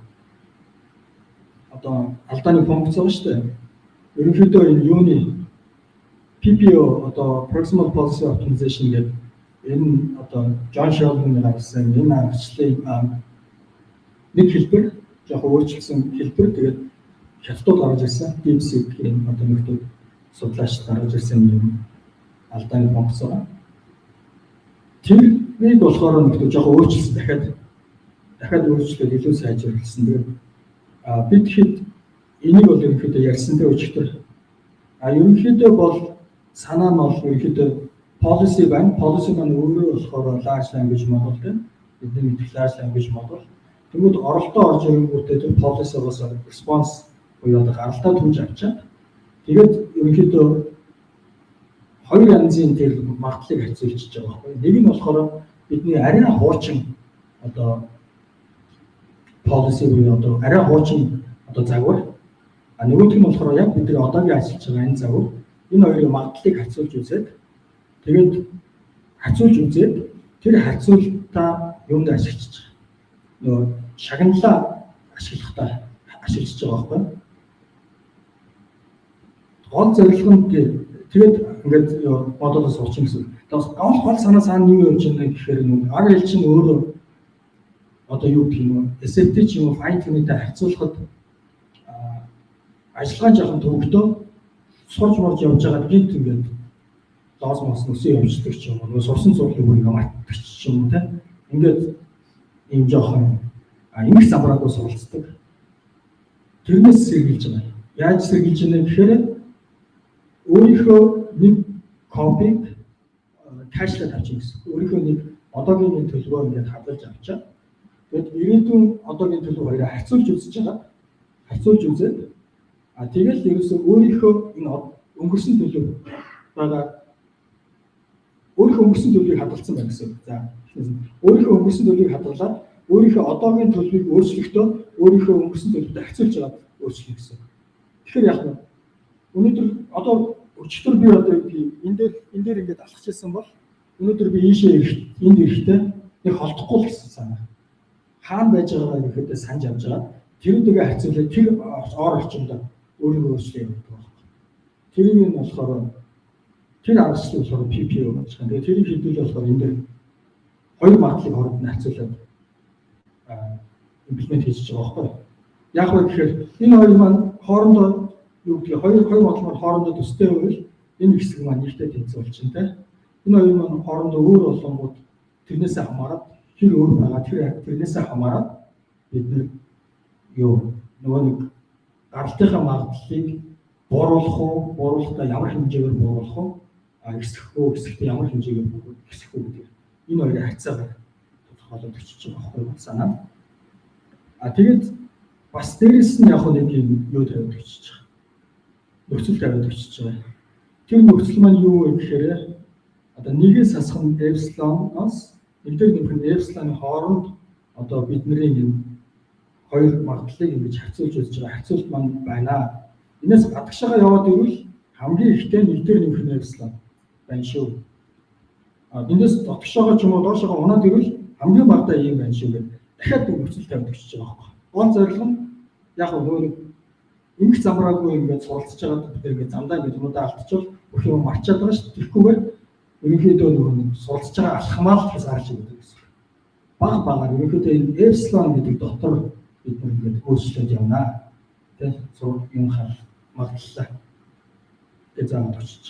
Одоо алдааны функц байгаа шүү дээ. Ерөнхийдөө энэ юуны PPO одоо proximal policy optimization гэдэг энэ одоо John Sheldon гаргасан энэ аргачлалын нэг хэлбэр яг өөрчлөсөн хэлбэр тэгээд хятадууд гаргаж ирсэн DeepSeek гэх одоо нөхдөд судлаач гаргаж ирсэн юм алдааны функц байгаа. Тэрнийг болохоор нөхдөд яг өөрчлөсөн дахиад өөрчлөлт илүү сайжруулсан. Тэгээд бид хэд энийг бол ерөнхийдөө ярьсантай өчтөр ерөнхийдөө бол санаа нь бол ерөнхийдөө policy байна. Policy маань өөрөө болохоор large language model тийм бидний мэдэх large language model. Тэгвэл оролдоо орж ирэнгүүтээ тэр policy-гоос response буюу одоо гаралтаа түүж авчаад тэгээд ерөнхийдөө хоёр янзын тэр магадлалыг харьцуулж байгаа байхгүй. Нэг нь болохоор бидний арай хуучин одоо policy буюу одоо арай хуучин одоо загвар. Нөгөөх нь болохоор яг бидний одоогийн ажиллаж байгаа энэ загвар. Энэ хоёрын магадлалыг харьцуулж үзээд тэгээд харьцуулж үзээд тэр харьцуултаа юунд ашиглаж байгаа. Нөгөө шагналаа ашиглахдаа ашиглаж байгаа байхгүй. Гол зорилго нь тэгээд ингээд модулоос суучин гэсэн. Тэгээд гол санаа цаана юу явж байгаа гэхээр нөгөө RL чинь өөрөө одоо юу гэх юм бэ? SFT ч юм уу fine tuning-тэй харьцуулахад ажиллагаа жоохон төвөгдөө сурж морж явж байгаа гинт ингээд лоос мос нүсээ явждаг ч юм уу. Нөгөө сурсан зургийг бүр матдаг ч юм уу те. Ингээд ийм жоохон их замраагүй суралцдаг. Тэрнээс сэргийлж байгаа. Яаж сэргийлж байна гэхээр өөрийнхөө нэг копиг кэшлээд авчих гэсэн. Өөрийнхөө нэг одоогийн төлөвөө ингээд хадгалж авчаа. Тэгэд ирээдүйн одоогийн төлөв хоёроо харьцуулж үзэж байгаа. Харьцуулж үзээд тэгэл ерөөсөө өөрийнхөө энэ өнгөрсөн төлөв байгаа өөрийнхөө өнгөрсөн төлөвийг хадгалсан байна гэсэн. За өөрийнхөө өнгөрсөн төлөвийг хадгалаад өөрийнхөө одоогийн төлөвийг өөрчлөхдөө өөрийнхөө өнгөрсөн төлөвтэй харьцуулж байгаа өөрчлөх гэсэн. Тэгэхээр яг нь өнөөдөр одоо өчтөр би одоо энэ дээр ингээд алхаж ирсэн бол өнөөдөр би ийшээ энд ирэхдээ нэг холдохгүй л гэсэн санаа. Хаана байж байгаагаа ихэдээ санаж авч байгаа. Тэрүүдээ харьцуулаад тэр ор орчинд өөрийгөө өөрчлөе гэдэг байна. Тэрийг нь болохоор тэр аргачлал болохоор PPO гэж байна. Тэгээ тэрийг хэдүүлээ болохоор энэ дээр хоёр магадлалыг хооронд нь харьцуулаад имплемент хийж байгаа байхгүй. Яг вэ гэхээр энэ хоёр маань хоорондоо юу гэдгийг хоёр модуль маань хоорондоо төстэй байвал энэ хэсэг маань нэгтэй тэнцвэрчин тэ. Энэ хоёр маань хоорондоо өөр болгонгууд тэрнээсээ хамаарат тэр өөр байгаа тэрнээсээ хамаарат бид нэг юу нөгөө нэг гаралтынхаа магадлалыг бууруулахдаа ямар хэмжээгээр бууруулах вэ? Эсэхтэй ямар хэмжээгээр эсэх үү гэдэг. Энэ хоёрын харьцаагаар тодорхойлоод өчөж байгаа байхгүй санаа. Тэгээд бас дээрэс нь яг нэг юм юу тавиад өчөж байгаа. Нөхцөл тавиад өчөж байгаа. Тэр нөхцөл маань юу вэ гэхээр одоо нэгээс хасах нь эпсилоноос нэг дээр нөхөн эпсилоны хооронд одоо бидний энэ хоёр магадлалыг ингэж харьцуулж үзэж байгаа харьцуулт маань байна. Энээс гадагшаага яваад ирвэл хамгийн ихтэй нэгдэр нэмэх нэрслэн байна шүү. Эндээс дотгошоогоо ч юм уу доошоогоо унаад ирвэл хамгийн багадаа ийм байна шүү гэдэг дахиад нөхцөл тавьдаг гэж байгаа байхгүй. Гол зорилго нь яг нөгөө эмх замраагүй ингээд суралцж байгаа бид ингээд замдаа ингээд юмудаа алдчихвал бүх юм марчаад байгаа шүү. Тэгэхгүйгээр ерөнхийдөө нөгөө суралцж байгаа алхмаа л хязгаарлаж байдаг гэсэн. Багаар ерөнхийдөө энэ эпсилон гэдэг дотор бид ингээд өөрчлөлт явна. Тэ зур юм хаа магадлалаа гэж заавал очиж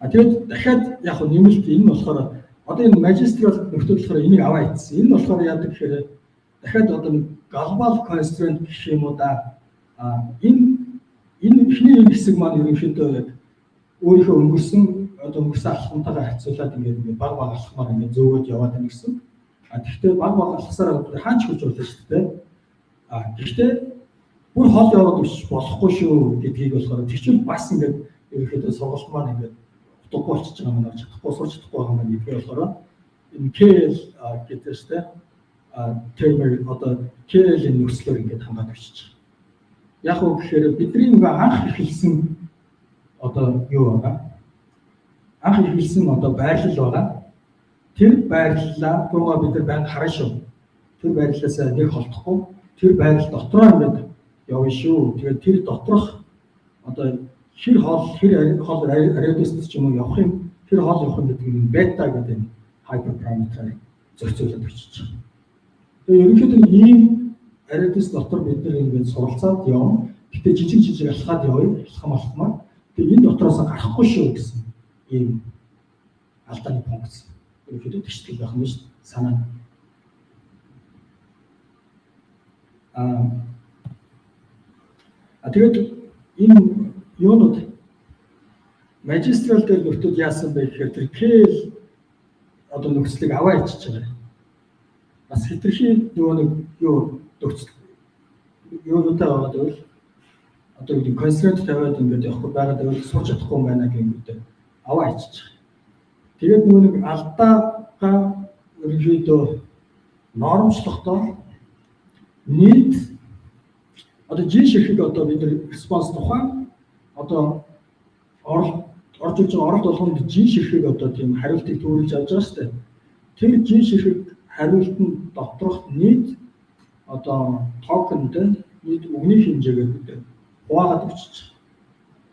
байгаа. Тэгээд дахиад яг нэмэлт энэ нь болохоор одоо энэ магистрал нөхцөл болохоор энийг аваа ийдсэн. Энэ нь болохоор яадаг гэхээр дахиад одоо global constraint гэх юм уу да энэ ихний хэсэг маань ерөнхийдөө яг өөрийнхөө өнгөрсөн алхамтайгаа харьцуулаад ингээд баг алхмаар ингээд зөөгөөд яваад байна гэсэн. Тэгэхдээ баг алхасаар хаач хүч болно шүү дээ. Гэхдээ бүр хол яваад болохгүй шүү гэдгийг болохоор тэгвэл бас ингээд ерөнхийдөө сургалт маань ингээд утгагүй болчихж байгаа маань чадахгүй сурч чадахгүй байгаа маань гэдгийг болохоор энэ KL гэдэг шүү дээ. Термер одоо KL-ийн нөхцлөөр ингээд хангаад очиж байгаа. Яг уу гэхээр бидний нэг анх эхэлсэн одоо юу байгаа? Анх эхэлсэн одоо байрлал байгаа. Тэр байрлалаа гоо бид нар байнга харна шүү. Тэр байрлалаасаа нэг холдохгүй тэр байрлал дотроо ингээд явна шүү. Тэгээд тэр доторх одоо хэр хол радиуст ч юм уу явах юм тэр хол явах гэдэг нь бета гэдэг хайперпараметрыг зохицуулаад очиж байгаа. Тэгээд ерөнхийдөө ийм радиус дотор бид нар ингээд суралцаад явна. Гэтэ жижиг алхаад явъя. Алхмаар. Тэгээд энэ дотроос гарахгүй шүү гэсэн ийм алдааны функц. Ерөнхийдөө тэгшдэг байх юм шүү санаа. Тэгээд энэ юунууд магистрал дээр нөхдөд яасан бэ гэхээр тэр KL одоо нөхцөлийг аваа ичиж байгаа. Бас хэтэрхий нөгөө нэг юу нөхцөл юунуудаа аваад байвал одоо гэдэг констрейнт тавиад ингээд явахгүй байгаад байвал сурч чадахгүй юм байна гэмээр аваа ичиж байгаа. Тэгээд нөгөө нэг алдаагаа ерөнхийдөө нормчлохдоо нийт одоо G ширхэг одоо бид нар респонс тухайн одоо орж ирж байгаа оролт болгонд G ширхэг одоо тийм хариултыг төрүүлж авч байгаа шүү дээ. Тэр G ширхэг хариултанд доторх нийт одоо токенд нийт өгний хэмжээгээр бид хуваагаад өчөж байгаа.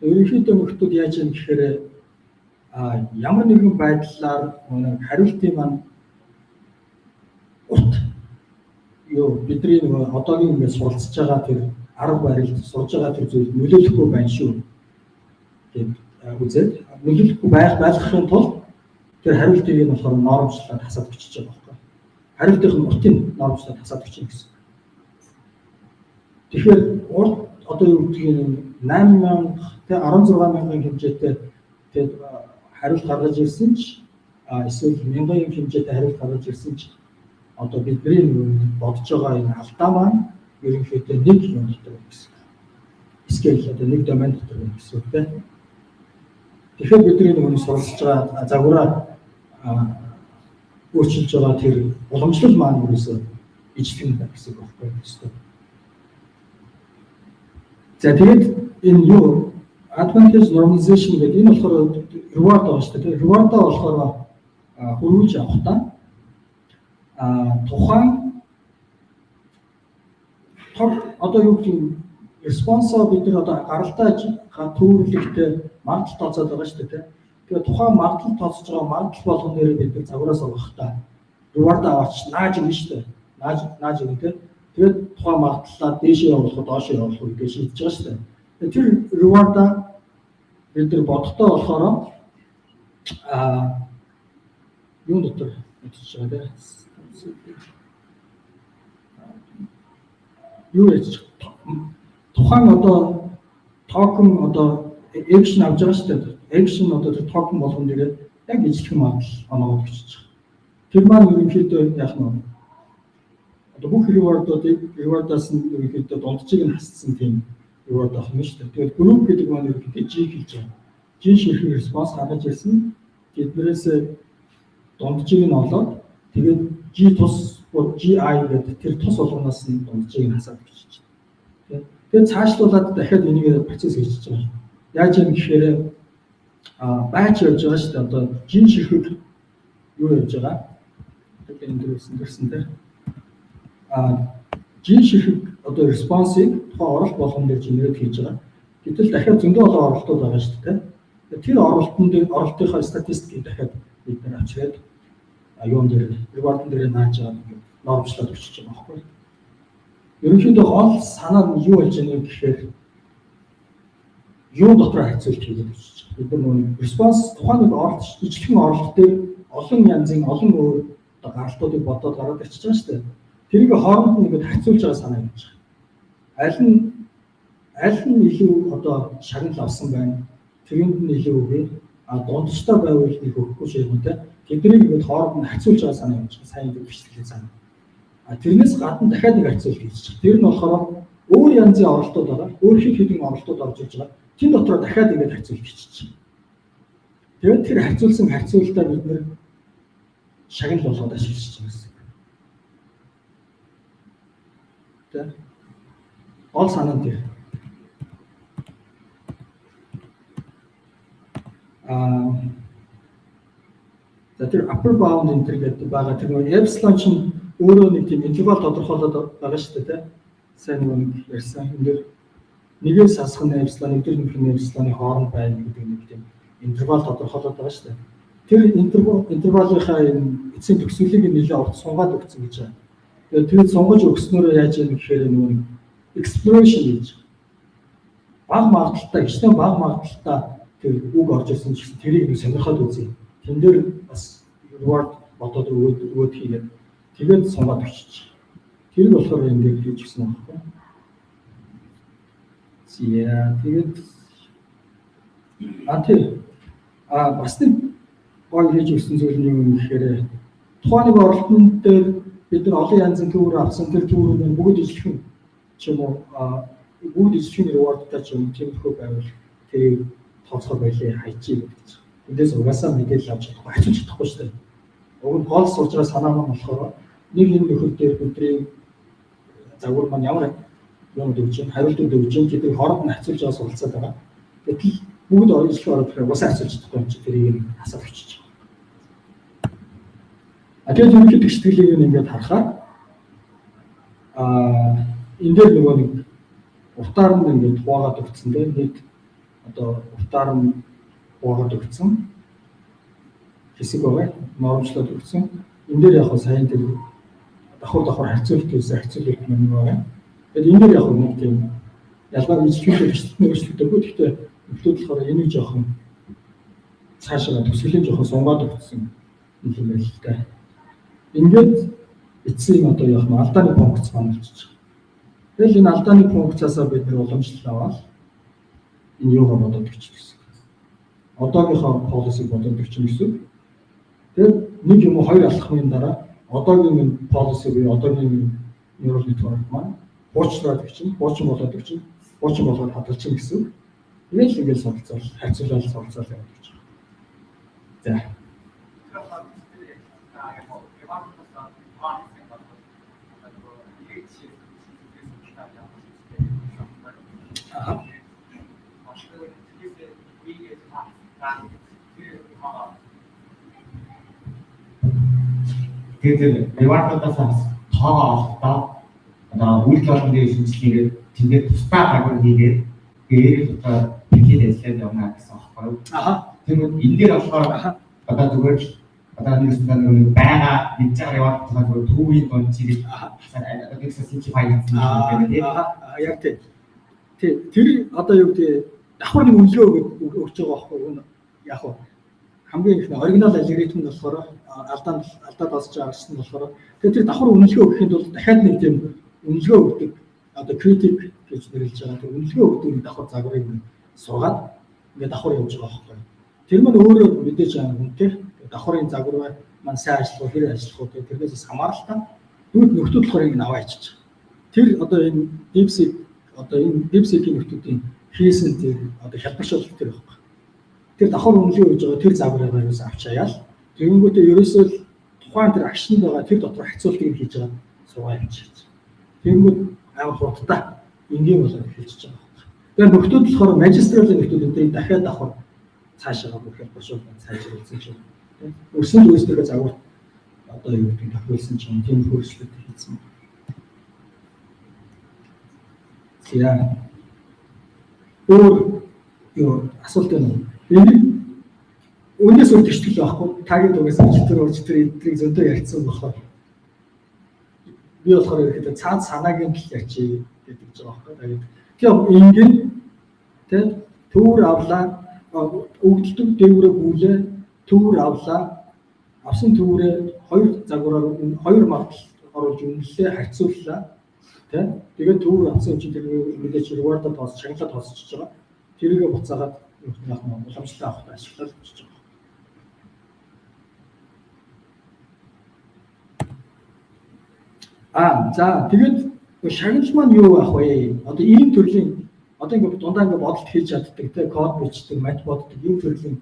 Ерөнхийдөө нөхдөд яаж юм гэхээр ямар нэгэн байдлаар хариултын маань урт юу бидний нэг одоогийн ингээд суралцж байгаа тэр арга барилд сурж байгаа тэр зүйл нөлөөлөхгүй байна шүү гэд үзээд нөлөөлөхгүй байлгахын тулд тэр хариултыг нь болохоор нормчлаад хасаад өчөж байгаа байхгүй. Хариултын уртын нормчлаад хасаад өчнө гэсэн. Тэгэхээр урт одоо юу гэдгийг 8000 тэ 16000 хэмжээтэй тэгээд хариулт гаргаж ирсэн ч эсвэл 1000 хэмжээтэй хариулт гаргаж ирсэн ч одоо бидний бодож байгаа энэ алдаа маань ерөнхийдөө нэг юм дотор байна гэсэн. Скейл одоо нэг домен дотор байна гэсэн үг тийм. Тэгэхээр бидний нэг суралцж байгаа загвараа өөрчилж байгаа тэр уламжлал маань юусэн ижлэх юм байна гэсэн үг байхгүй. За тэгээд энэ юу advantage normalization гэдэг энэ болохоор reward байгаа шүү дээ. Reward-аа болохоор хөрвүүлж авахдаа тухайн одоо юу гэдэг респонсоо бид нар одоо гаралтай төвөрлөлтөд магадлал тооцоод байгаа шүү дээ. Тэгээд тухайн магадлал тооцож байгаа магадлал болгон дээр бид нар загвараас авахдаа reward аваач нааж юм шүү дээ. Нааж юм тийм. Тэгээд тухайн магадлалаа дээшээ явуулах уу доошоо явуулах уу гэж шийдэж байгаа шүү дээ. Тэр reward-аа бид нар бодохтой болохоор юу дотор мэдчихэж байгаа тийм. Юу яаж тухайн одоо токен одоо action авч байгаа шүү дээ. Action одоо тэр токен болгон дээр яг ижлэх магадлал оноогод өчөж байгаа. Тэр маань ерөнхийдөө яах нь одоо бүх reward-аас нь ерөнхийдөө дунджийг нь хасцсан тийм reward авах юм шүү дээ. Тэгээд group гэдэг маань ерөнхийдөө G хэлж байгаа. G ширхэг response гаргаж ирсэн. Тэднээс дунджийг нь олоод тэгээд G тус GI гэдэг тэр тус болгоноос нь дунджийг хасаад бичиж байна. Тэгээд цаашлуулаад дахиад энийг процесс хийж байгаа. Яаж юм гэхээр бааж явж байгаа шүү дээ. Одоо жин ширхэг юу явж байгаа? Тэгээд энэ дөрөсөн дээр жин ширхэг одоо респонсыг тухайн оролт болгон дээр генерate хийж байгаа. Гэтэл дахиад зөндөө олон оролтууд байгаа шүү дээ. Тэр оролтынхаа статистикийг дахиад бид нэр авчираад юун дээр ревардын дээр нааж байгаа юм нормчлаад өчөж байгаа байхгүй. Ерөнхийдөө гол санаа нь юу болж байгаа гэхээр юу дотор харьцуулт хийгээд өчөж байгаа. Бид нар респонс тухайн нэг оролт ижлэхэн оролт дээр олон янзын олон өөр гаралтуудыг бодоод гараад ирчихэж байгаа шүү дээ. Тэрийг хооронд нь ингээд харьцуулж байгаа санаа юм байна. Аль нь илүү одоо шагнал авсан байна. Тэрэнд нь илүү үгүй. Дундчтай байвал нэг өгөхгүй шийгүүтэй. Тэднийг ингээд хооронд нь харьцуулж байгаа санаа юм чинь сайн бичлэгээ санаа. Тэрнээс гадна дахиад нэг харьцуулт хийж байгаа. Тэр нь болохоор өөр янзын оролтууд байгаа. Өөр хэд хэдэн оролтууд орж иж байгаа. Тэн дотроо дахиад ингээд харьцуулт хийчих чинь. Тэгээд тэр харьцуулсан харьцуултаа бид нэр шагнал болгоод ашиглаж байгаа гэсэн. Тэ? Ол санаа дээр. За тэр upper bound энэ гэдэг байгаа тэр нэг epsilon чинь өөрөө нэг тийм интервал тодорхойлоод байгаа шүү дээ, тэ. Сайн нэг ярьсан. Энд нэгээс асах нь epsilon, өдөр нөхрийн epsilon-ы хооронд байна гэдэг нэг тийм интервал тодорхойлоод байгаа шүү дээ. Тэр интервалынхаа энэ эцсийн төгсгөлийг нэлээд урт сунгаад өгсөн гэж байна. Тэгээд сунгаж өгснөөрөө яаж юм гэхээр нэг exploration гэж баг магадaltaй, ихтэй баг магадaltaй тэр үг орж ирсэн ч гэсэн тэрийг нэг сонирхоод үзье. Тэн дээр бас reward бодоод өгөөд хийгээд тэгээд сунгаад өччих. Тэр болохоор ингэж хийж гисэн юм байна. Зя тэгээд бас нэг гол хийж өгсөн зүйл нь юу гэхээр тухайн нэг оролтон дээр бид нар олон янзын төвөр авсан тэр төвөрүүд бүгд ижлэхэн ч юм уу бүгд ижлэхэн rewardтай ч юм тиймэрхүү байвал тэрийг тооцоо байлээ хайчиг гэж. Эндээс угаасаа мэдээлэл авч чадахгүй хачиж чадахгүй шүү дээ. Уг нь гол суужраа санаа маань болохоор нэг энэ нөхөр дээр бидний загвар маань ямар юм дөвж, хариулт дөвж, гэдэг хооронд нь хацуулж байгаа суралцаад байгаа. Гэтэл бүгд ойлгох ороод тэр угаасаа хацуулж чадахгүй юм чи тэрийг хасаад өччих. Тэгээд ерөнхийдөө тэгшгэлийг ингээд харахаар энэ дээр нөгөө нэг уртаар нь ингээд хуугаад өгсөн дээ. Нэг одоо уртаар нь хуугаад өгсөн хэсэг байгаа. Нормчлоод өгсөн. Энэ дээр яг сайн тэр давхар харьцуулт хийсэн харьцуулт юм байна. Тэгээд энэ дээр яг нэг тийм ялгаа ижлэхтэй өөрчлөлтөө гэхдээ нөхдөд болохоор энийг жоохон цаашаа төсөөлөж жоохон сунгаад өгсөн юм байл л да. Ингээд эцсийн одоо яг алдааны функц хамжилж байгаа. Тэгэл энэ алдааны функцаасаа бид нэр уламжлал аваад энэ юугаар бодоод өгч гэсэн. Одоогийнхоо policy бодоод өгч гэсэн. Тэгээд нэг юм уу хоёр алхмын дараа одоогийн policy буюу одоогийн neural network маань хуучраад өгч, хуучин болоод өгч, хуучин болгоод хадгалж гэсэн. Тэгэл ингээд судалцал, харьцуулаад судалцал явуулж байгаа. За. Тэгээд ревардуудаас тоогоо олохдоо одоо үйл болгоны шинжилгээгээр тэгээд тусдаа гагвар хийгээд гэрэл одоо хэлээд ажиллаад явна гэсэн аахгүй юу? Тэгээд энэ дээр болохоор одоо зүгээр одоо нэг байгаа мэдж байгаа яваад байгаа төвийн дунд чиглэл хасаад одоо гэсэн simplify хийсэн юм байна тийм. Яг тийм. Тэр одоо юу гэдэг давхар нэг үнэлгээ өгч байгаа аахгүй юу? Яг нь хамгийн их оригинал алгоритм нь болохоор алдаад босч байгаа гэсэн нь болохоор тэгээд тэр давхар үнэлгээ өгөхийн тулд дахиад нэг тийм үнэлгээ өгдөг одоо critic гэж нэрлэж байгаа. Тэр үнэлгээ өгдөг давхар загварыг суугаад ингээд давхар явж байгаа аахгүй юу? Тэр мань өөрөө мэдээж байгаа юм тийм. Давхарын загвар маань сайн ажиллах уу, хэрэг ажиллах уу тэрнээс хамааралтай бүгд нөхдөд болохоор ингэ аваа ичиж байгаа. Тэр одоо энэ DeepSeek-ийн нөхдөдийн хийсэн тэр одоо хялбаршуулалт тэр байхгүй. Тэр давхар үнэлгээ өгж байгаа тэр загварыг авч аяал. Тэгэнгүүтээ ерөөсөө тухайн тэр агшинд байгаа тэр дотор хацуултыг хийж байгаа суугаа явчихж. Тэнгүүд амар хурдтай энгийн болоод хэлчихэж байгаа. Тэгэхээр нөхдүүд болохоор магистралийн нөхдүүд энэ дахиад давхар цаашаа бүрхэл бошоо сайжруулсан чинь. Өрсөнд өөрсдөө загвар одоо юу гэдэг тохиолсон чинь тийм хөрслөд хийсэн. Яа. Өөр юу асуулт байна. Энэ өнөөс өөр төшгөл байхгүй. Тагийн дугаас читэр эдрийг зөндөө ярьсан болохоор би болохоор ихэд цаад санаагийн тал ярьчих гэдэг ч байгаа байхгүй. Тэгэхээр ингээд тэ төвөр авлаа өгдөлтөг дэврээ бүлээ төвөр авлаа авсан төврээ хоёр загвараар хоёр мартал оруулж үнэлээ харьцууллаа тэ тэгээд төвөр авсан чинь тэр мэдээж reward тоос шагналаа тоосчихж байгаа тэрийгэ буцаагаад яг нь уламжлалаа авах ашиглаж болчихж байгаа. За тэгээд шагнал маань юу ах вэ? Одоо ийм төрлийн одоо ингээд дундаа ингээд бодолт хийж чаддаг те код бичдэг, мат боддог ийм төрлийн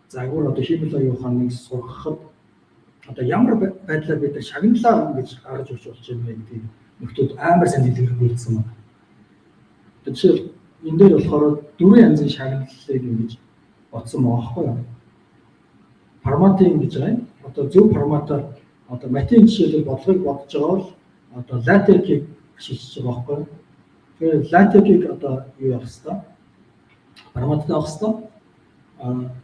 загвар одоо химэл оюухан нэг сургахад одоо ямар байдлаар бид шагналаа ингэж гаргаж өгч болж байна гэдэг нөхдүүд амар сайн дэлгэрэнгүй хэлсэн байна. Тэгэхээр энэ дээр болохоор дөрвөн янзын шагналыг ингэж бодсон байгаа байхгүй юу? Форматинг гэж байна. Одоо зөв форматаар одоо математикийн жишээлбэл бодлогыг бодож байгаа бол одоо LaTeX-ийг ашиглаж байгаа байхгүй юу? Тэгэхээр LaTeX-ийг одоо юу явах хэвээр форматтай авах хэвээр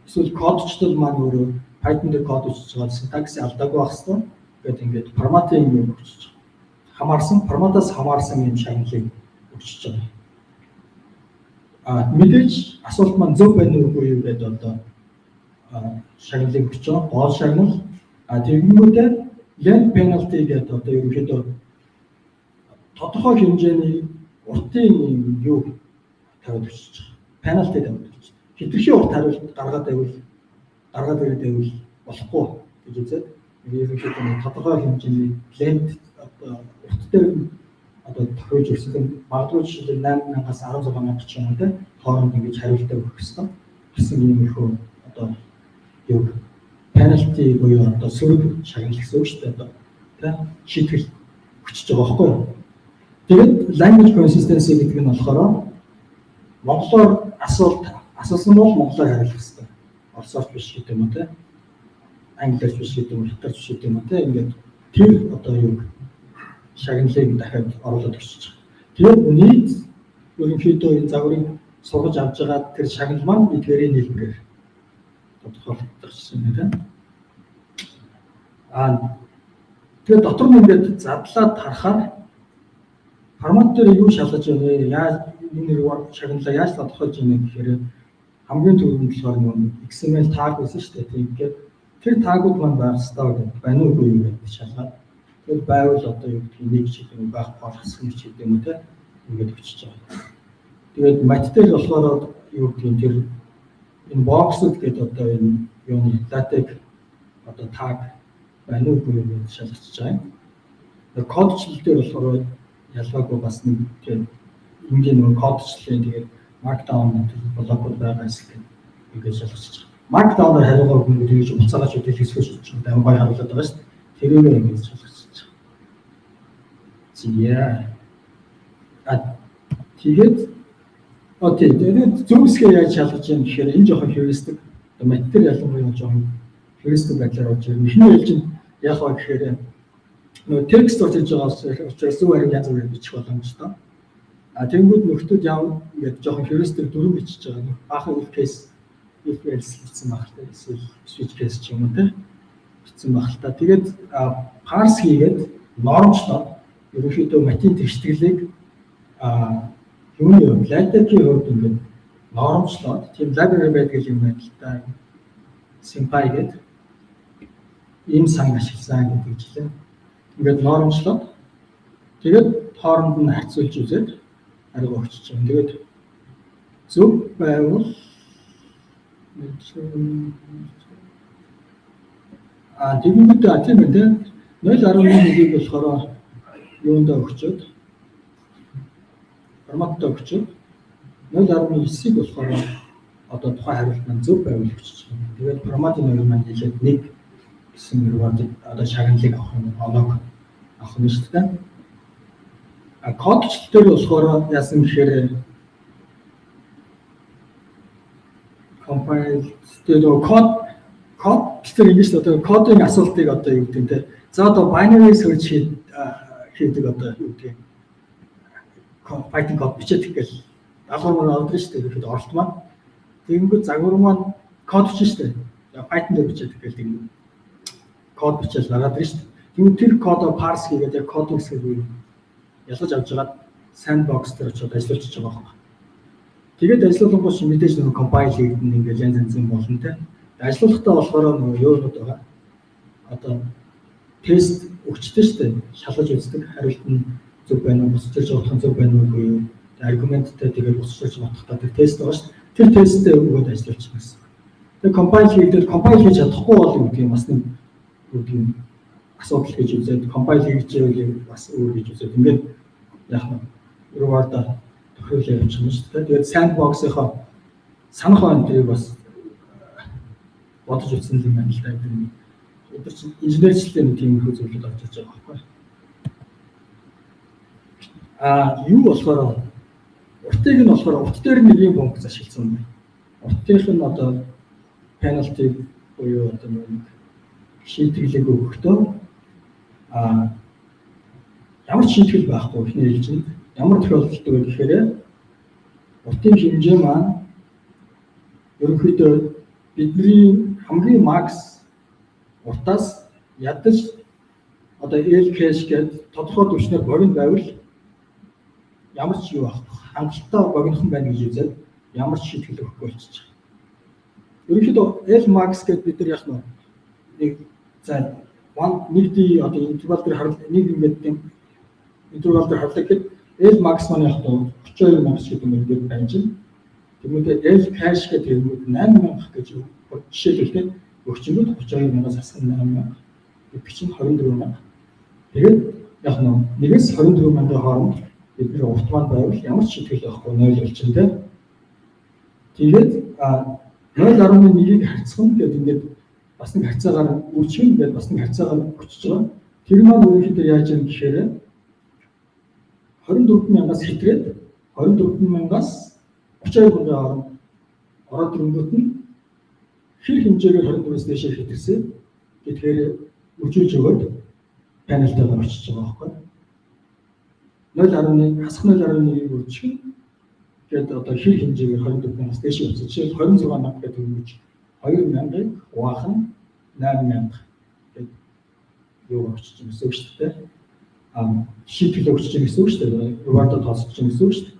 эсвэл кодчдол маань өөрөө Python дээр код бичиж байгаа синтакс алдаагүй байх хэвээр тэгээд ингээд форматын юм өгчөж хамаарсан форматаас хамаарсан юм шагналыг өгчөж байгаа. Мэдээж асуулт маань зөв байна уу юу гэдэг одоо шагналыг өгч байгаа. Гол шагнал тэгэнгүүтээ length penalty гэдэг одоо ерөнхийдөө тодорхой хэмжээний уртын юу тавьж өгч байгаа. Penalty тавьж өгч. Хэтэрхий урт хариулт гаргаад ирээд байвал болохгүй гэж үзээд ерөнхийдөө тодорхой хэмжээний length одоо урт дээр одоо тохиож өгсөн магадгүй жишээлбэл 8000-аас 16000 ч юм уу те хооронд ингэж хариултаа өгөх хэрэгтэй. Гэсэн юм ихөө одоо юу penalty буюу одоо сөрөг шагнал гэсэн үг шүү дээ одоо тэ шийтгэл хүчиж байгаа байхгүй юу. Тэгээд language consistency гэдэг нь болохоор монголоор асуусан бол монголоор хариулах хэрэгтэй. Оросоор биш гэдэг юм уу те англиар биш гэдэг юм хятадч биш гэдэг юм уу те ингээд тэр одоо юу шагналыг дахиад оруулаад өгч байгаа. Тэгээд нийт ерөнхийдөө энэ загварыг сургаж авч байгаа тэр шагнал маань эдгээрийн нийлбэрээр тодорхойлогдсон юм байна. Тэгээд дотор нь ингээд задлаад харахаар формат дээр юу шалгаж байна вэ? Яаж энэ шагналаа яаж тодорхойлж байна гэхээр хамгийн түрүүнд болохоор нэг XML tag байсан шүү дээ. Тэгээд тэр тагууд маань байх хэрэгтэй гэдэг байна уу юу гэдэг шалгаад тэгээд байвал одоо юу гэдэг нэг ч гэдэг байх болох юм ч гэдэг юм те ингээд өчөж байгаа. Тэгээд мат дээр болохоор юу гэдэг тэр энэ боксууд гэдэг одоо энэ юуны LaTeX одоо tag байна уу юу гэж шалгаж байгаа. Тэгээд кодчлал дээр болохоор ялгаагүй бас нэг тийм ингээд нэг кодчлалын тэгээд markdown блокууд байгаа хэсэг ингээд шалгаж байгаа. Markdown-аар хариугаа өгнө гэж буцаагаад шүтэл хэсгэж чинь амар гоё харуулдаг байгаа шүү дээ. Тэрийг ингээд шалгаж байгаа. Зия. Тэгээд тэгээд зөвсгөө яаж шалгаж юм гэхээр энэ жоохон heuristic математик ялангуяа жоохон heuristic байдлаар болж байна. Эхний хэлж нь яг ба гэхээр нөгөө текст орж байгаас учраас зөв харин янз бүрээр бичих боломжтой. Тэнгүүд нөхдүүд яв ингээд жоохон heuristic дүрм бичиж байгаа. Баахан if case if else гэсэн багтаа эсвэл switch case ч юм уу те бичсэн багтаа. Тэгээд parse хийгээд нормчлоод ерөнхийдөө математик тэгшгэлийг юуны LaTeX-ийн хувьд ингээд нормчлоод тийм library байдаг юм байна л да. Simpy гэдэг ийм сан ашигласан гэдэг жишээ. Ингээд нормчлоод тэгээд хооронд нь харьцуулж үзээд арга өгч чинь. Тэгээд зөв байвал тэгвэл тийм үү 0.1-ийг болохоор юундаа өгчөөд форматтай өгчөөд 0.9-ийг болохоор одоо тухайн хариулт маань зөв байвал өгч чинь. Тэгээд форматын хоёр маань хэлээд 1 гэсэн рeward одоо шагналыг авах юм оног авах юм шүү дээ. Кодчлол дээр болохоор яасан гэхээр compile дээр код тэр ингэж одоо кодын асуултыг одоо юу гэдэг нь те. За одоо binary search хийдэг одоо юу гэдэг Python код бичээд гэл даалгавар маань ордог шүү дээ. Тэгэхэд оролт маань тэгэнгүүт загвар маань код бичнэ шүү дээ. Python дээр бичээд гэл тийм код бичээл гараад ирнэ шүү дээ. Тэгвэл тэр кодоо parse хийгээд яг кодын хэсгийг ялгаж авч жагаад sandbox дээр очиод ажиллуулж байгаа байна. Тэгээд ажиллуулангууд мэдээж нэг compile хийгдэн ингээд янз янзын болно те. Ажиллуулгахдаа болохоор нөгөө юунууд байгаа. Одоо тест өгчтэй шүү дээ. Шалгаж үздэг. Хариулт нь зөв байна уу, босчилж бодох нь зөв байна уу буюу аргументтэй тэгээд босчилж бодохдоо тэр тест байгаа шүү дээ. Тэр тесттэй өгөөд ажиллуулж байгаа гэсэн. Тэгээд compile хийж чадахгүй бол юу гэх юм бас нэг үгүй асуудал гэж үзээд compile хийж байвал бас өөр гэж үзээд ингээд яг нь reward-а тохиолоо явуулж байгаа шүү дээ. Тэгээд sandbox-ийнхаа санах байдлыг бас бодож үзсэн юм байна л да. Өдөр чинь инженерчлэлийн тийм их зүйлүүд орж иж байгаа байхгүй. Юу болохоор уртыг нь болохоор урт дээр нэг юм функц ашигласан байна. Уртынх нь одоо penalty буюу одоо нэг шийдвэрлэг өгөхдөө ямар шийтгэл байхгүй ихний ээлжинд ямар тохиолдолд вэ гэхээр уртын хэмжээ маань ерөнхийдөө бидний хамгийн макс уртаас ядаж одоо L cache гэдэг тодорхой түвшнээр богино байвал ямар ч юу байхгүй хангалттай богинохон байна гэж үзээд ямар ч шийтгэл өгөхгүй болчих. Ерөнхийдөө L max гэдэг бид нар яг нэг за 1D одоо интервал дээр харлаа нэг ингээд тийм интервал дээр харлаа гэхэд L max маань яг 32 max гэдэг юм ингээд байна чинь. Тэгмээ L cache гэдэг юм 8000 гэж жишээлбэл өгчөнгөд 32,000-аас асах 8,000 бичин 24,000. Тэгээд яг нэгээс 24,000 хооронд бидний урт маань байвал ямар ч шийтгэл байхгүй 0 болчихно тийм. Тэгээд 0.1-ийг харьцах гэдэг ингээд бас нэг хацаагаар үржих гэдэг бас нэг хацаагаар өчөж байгаа. Тэр маань өөрөөр яаж юм гэхээр 24,000-аас хэтрээд 24,000-аас 32,000 хооронд ороод ирэнгүүт нь хэр хэмжээгээр 24-өөс дээш хэтэрсэн гэдгээр үржүүлж өгөөд панелтайгаар очиж байгаа байхгүй. 0.1 хасах 0.1-ийг үржих гэдэг одоо хэр хэмжээгээр 24,000-аас дээш явсан. Жишээл 26,000 гэдэг үрж 2,000-ыг хуваах нь 8,000 гэдэг юу очиж байгаа гэсэн үг шүү дээ. Шийтгэл өгч байгаа гэсэн үг шүү дээ. Reward-а тооцож байгаа гэсэн үг шүү дээ.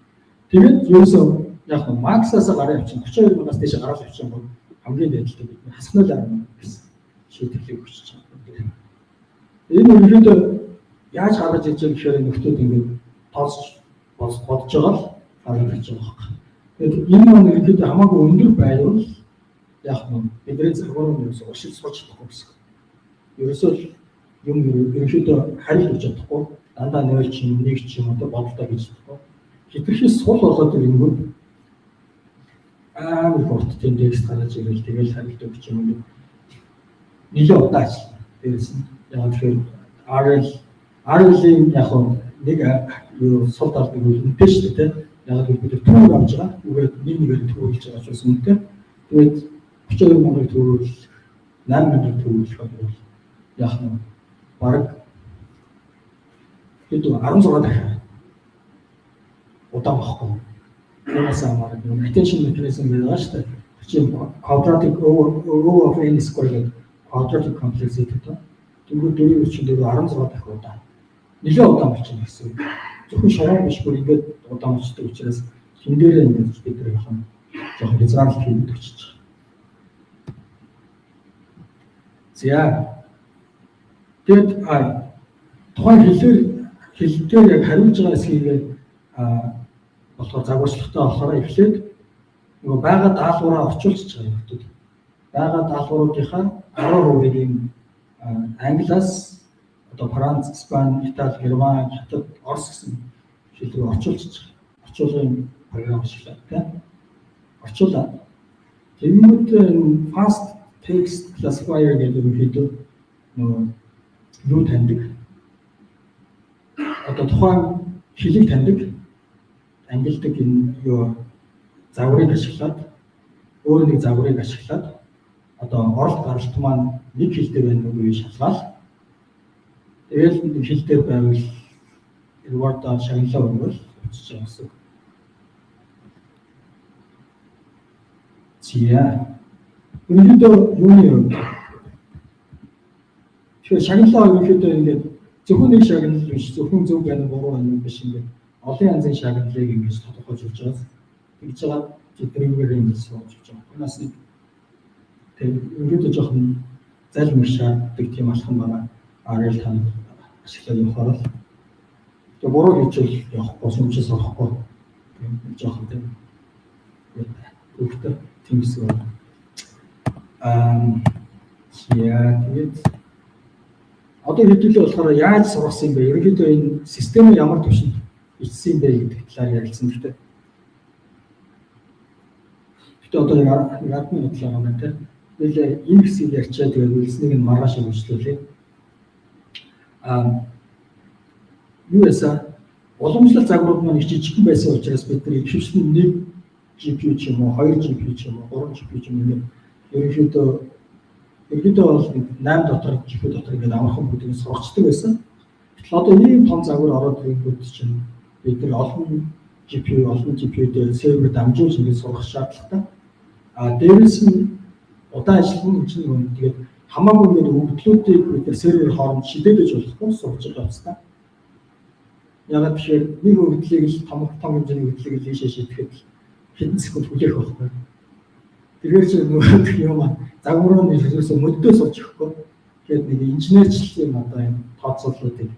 Тэгээд ерөөсөө яг максаас гараа явчихсан 32,000-аас дээш гараад явчихсан бол хамгийн дээдлээ бидний хасах 0.1 гэсэн шийдвэрлийг өгч байгаа. Энэ ерөнхийдөө яаж гаргаж иж байгаа гэхээр нөхдүүд ингээд тооцож бодож байгаа л гаргаж иж байгаа байхгүй. Тэгээд энэ маань ерөнхийдөө хамаагүй өндөр байвал яг бидний загвар нь ерөөсөө ушиг сууж чадахгүй гэсэн. Ерөөсөө юм ерөнхийдөө харил өгч чадахгүй дандаа 0 ч юм 1 ч юм одоо бодлоо гэж чадахгүй. Хитрхи сул болоод ирэнгүүт амар хурд тендекс гарч ирэл тэгэл харилт өгч юм уу. Нилээ удаа ажиллана. Дээрээс нь яг тэгэхээр RL-ийн яг нэг юу сул талд нэг үнэтэй шүү дээ. Яг л бид түүх авч байгаа. Үгээд нэгээр түүхэлж байгаа ч үнэтэй. Тэгээд 32,000 төгрөг 8,000 төгрөг бол яг нь бараг хэд 16 дахин удаан багхгүй. Яасан хамаарах юм attention mechanism байгаа шүү дээ. Чи quadratic O of n square гэдэг quadratic complexity гэдэг. Тэгвэл 4/4 16 дахин удаан. Нилээ удаан болчихно гэсэн үг. Зөвхөн шорон биш бүр ингээд удаан болчихдог учраас хин дээрээ ингээд бид нар яг жоохон хязгаарлалт хийгээд өчөж байгаа. За. Тэгэд тухайн хэлээр яг хариулж байгаа хэсгийг болохоор загварчлагтай болохоор эхлээд нөгөө байгаа даалгавраа орчуулчих байгаа юм хэвчээ. Байгаа даалгавруудынхаа 10% ийм англиас одоо Франц, Испани, Итали, Герман, Хятад, Орос гэсэн хэлээр орчуулчих. Орчуулгын програм ашиглаад тийм. Орчуулаад. Тэгмүүд fast text classifier гэдэг юм хэдэг нөгөө юу таньдаг. Одоо тухайн хэлийг таньдаг, ангилдаг энэ юу загварыг ашиглаад өөр нэг загварыг ашиглаад одоо оролт гаралт маань нэг хэл дээр байна уу гэж шалгаад тэгэл нэг хэл дээр байвал reward шагналаа өгвөл очиж байгаа гэсэн. Зя. Өнөөдөр юуны юу? Тэгэхээр шагналаа өгөхөд ингээд зөвхөн нэг шагнал биш, зөвхөн зөв байна буруу байна биш ингээд олон янзын шагналыг ингэж тодорхойлж байгаа. Тэгж байгаа тэднийгээр ингэж сууж байгаа. Унаас нэг тэгээд жоохон залмир шаарддаг тийм алхам байгаа. Арил тань ашиглаж явахаар л тэг буруу хийж явахгүй, сүмчээс авахгүй тийм жоохон тийм өгтө тийм хэсэг байна. Тэгээд одоо хэдүүлээ болохоор яаж сургасан юм бэ? Ерөнхийдөө энэ систем ямар төвшөнд ичсэн юм бэ гэдэг талаар ярилцсан гэхдээ одоо 10 минут л байгаа юм тийм. Тэгэл энэ хэсгийг ярьчаа тэгээд үлснийг нь маргааш хөгжлүүлээ. Юу эсэ уламжлалт загварууд маань их жижигхэн байсан учраас бид нар ихэвчлэн нэг GPU ч юм уу, 2 GPU ч юм уу, 3 GPU ч юм уу ерөнхийдөө бол 8 дотор GPU дотор ингээд амархан бүдгийг сургацдаг байсан. Гэтэл одоо ийм том загвар ороод ирэнгүүт чинь бид нар олон GPU дээр сервер дамжуулж ингээд сурах шаардлагатай. Дээрээс нь удаан ажиллах чинь тэгээд хамаагүй ингээд өгөгдлүүдийг бид нар сервер хооронд шидэж болохгүй сурч байгаа хэвээр. Ягаад тэгэхээр нэг өгөгдлийг л том хэмжээний өгөгдлийг л ийшээ шийдэхэд хэдэн секунд хүлээх байхгүй. Тэгэхээр чи нөгөө юм загвараа нэрсээ мөддөө сууж өгөхгүй. Тэгээд нэг инженерчлэлийн одоо энэ тооцооллуудыг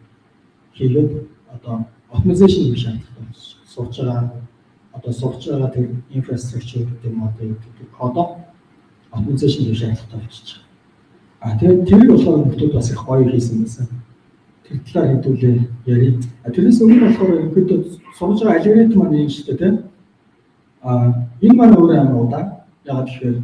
хийгээд одоо оптимизашн хийх шаардлагатай сууж байгаа тэр инфраструктур гэдэг юм одоо гэдэг кодоо оптимизашн хийх шаардлагатай болчихж байгаа. Тэгээд тэр болохоор хүмүүс бас их гоё хийсэн байсан. Тэр талаар хэдүүлээ ярив. Тэрнээс өмнө болохоор ерөнхийдөө сурж байгаа алгоритм маань юм шүү дээ тийм. Энэ маань өөрөө амар удаан. Ягаад гэхээр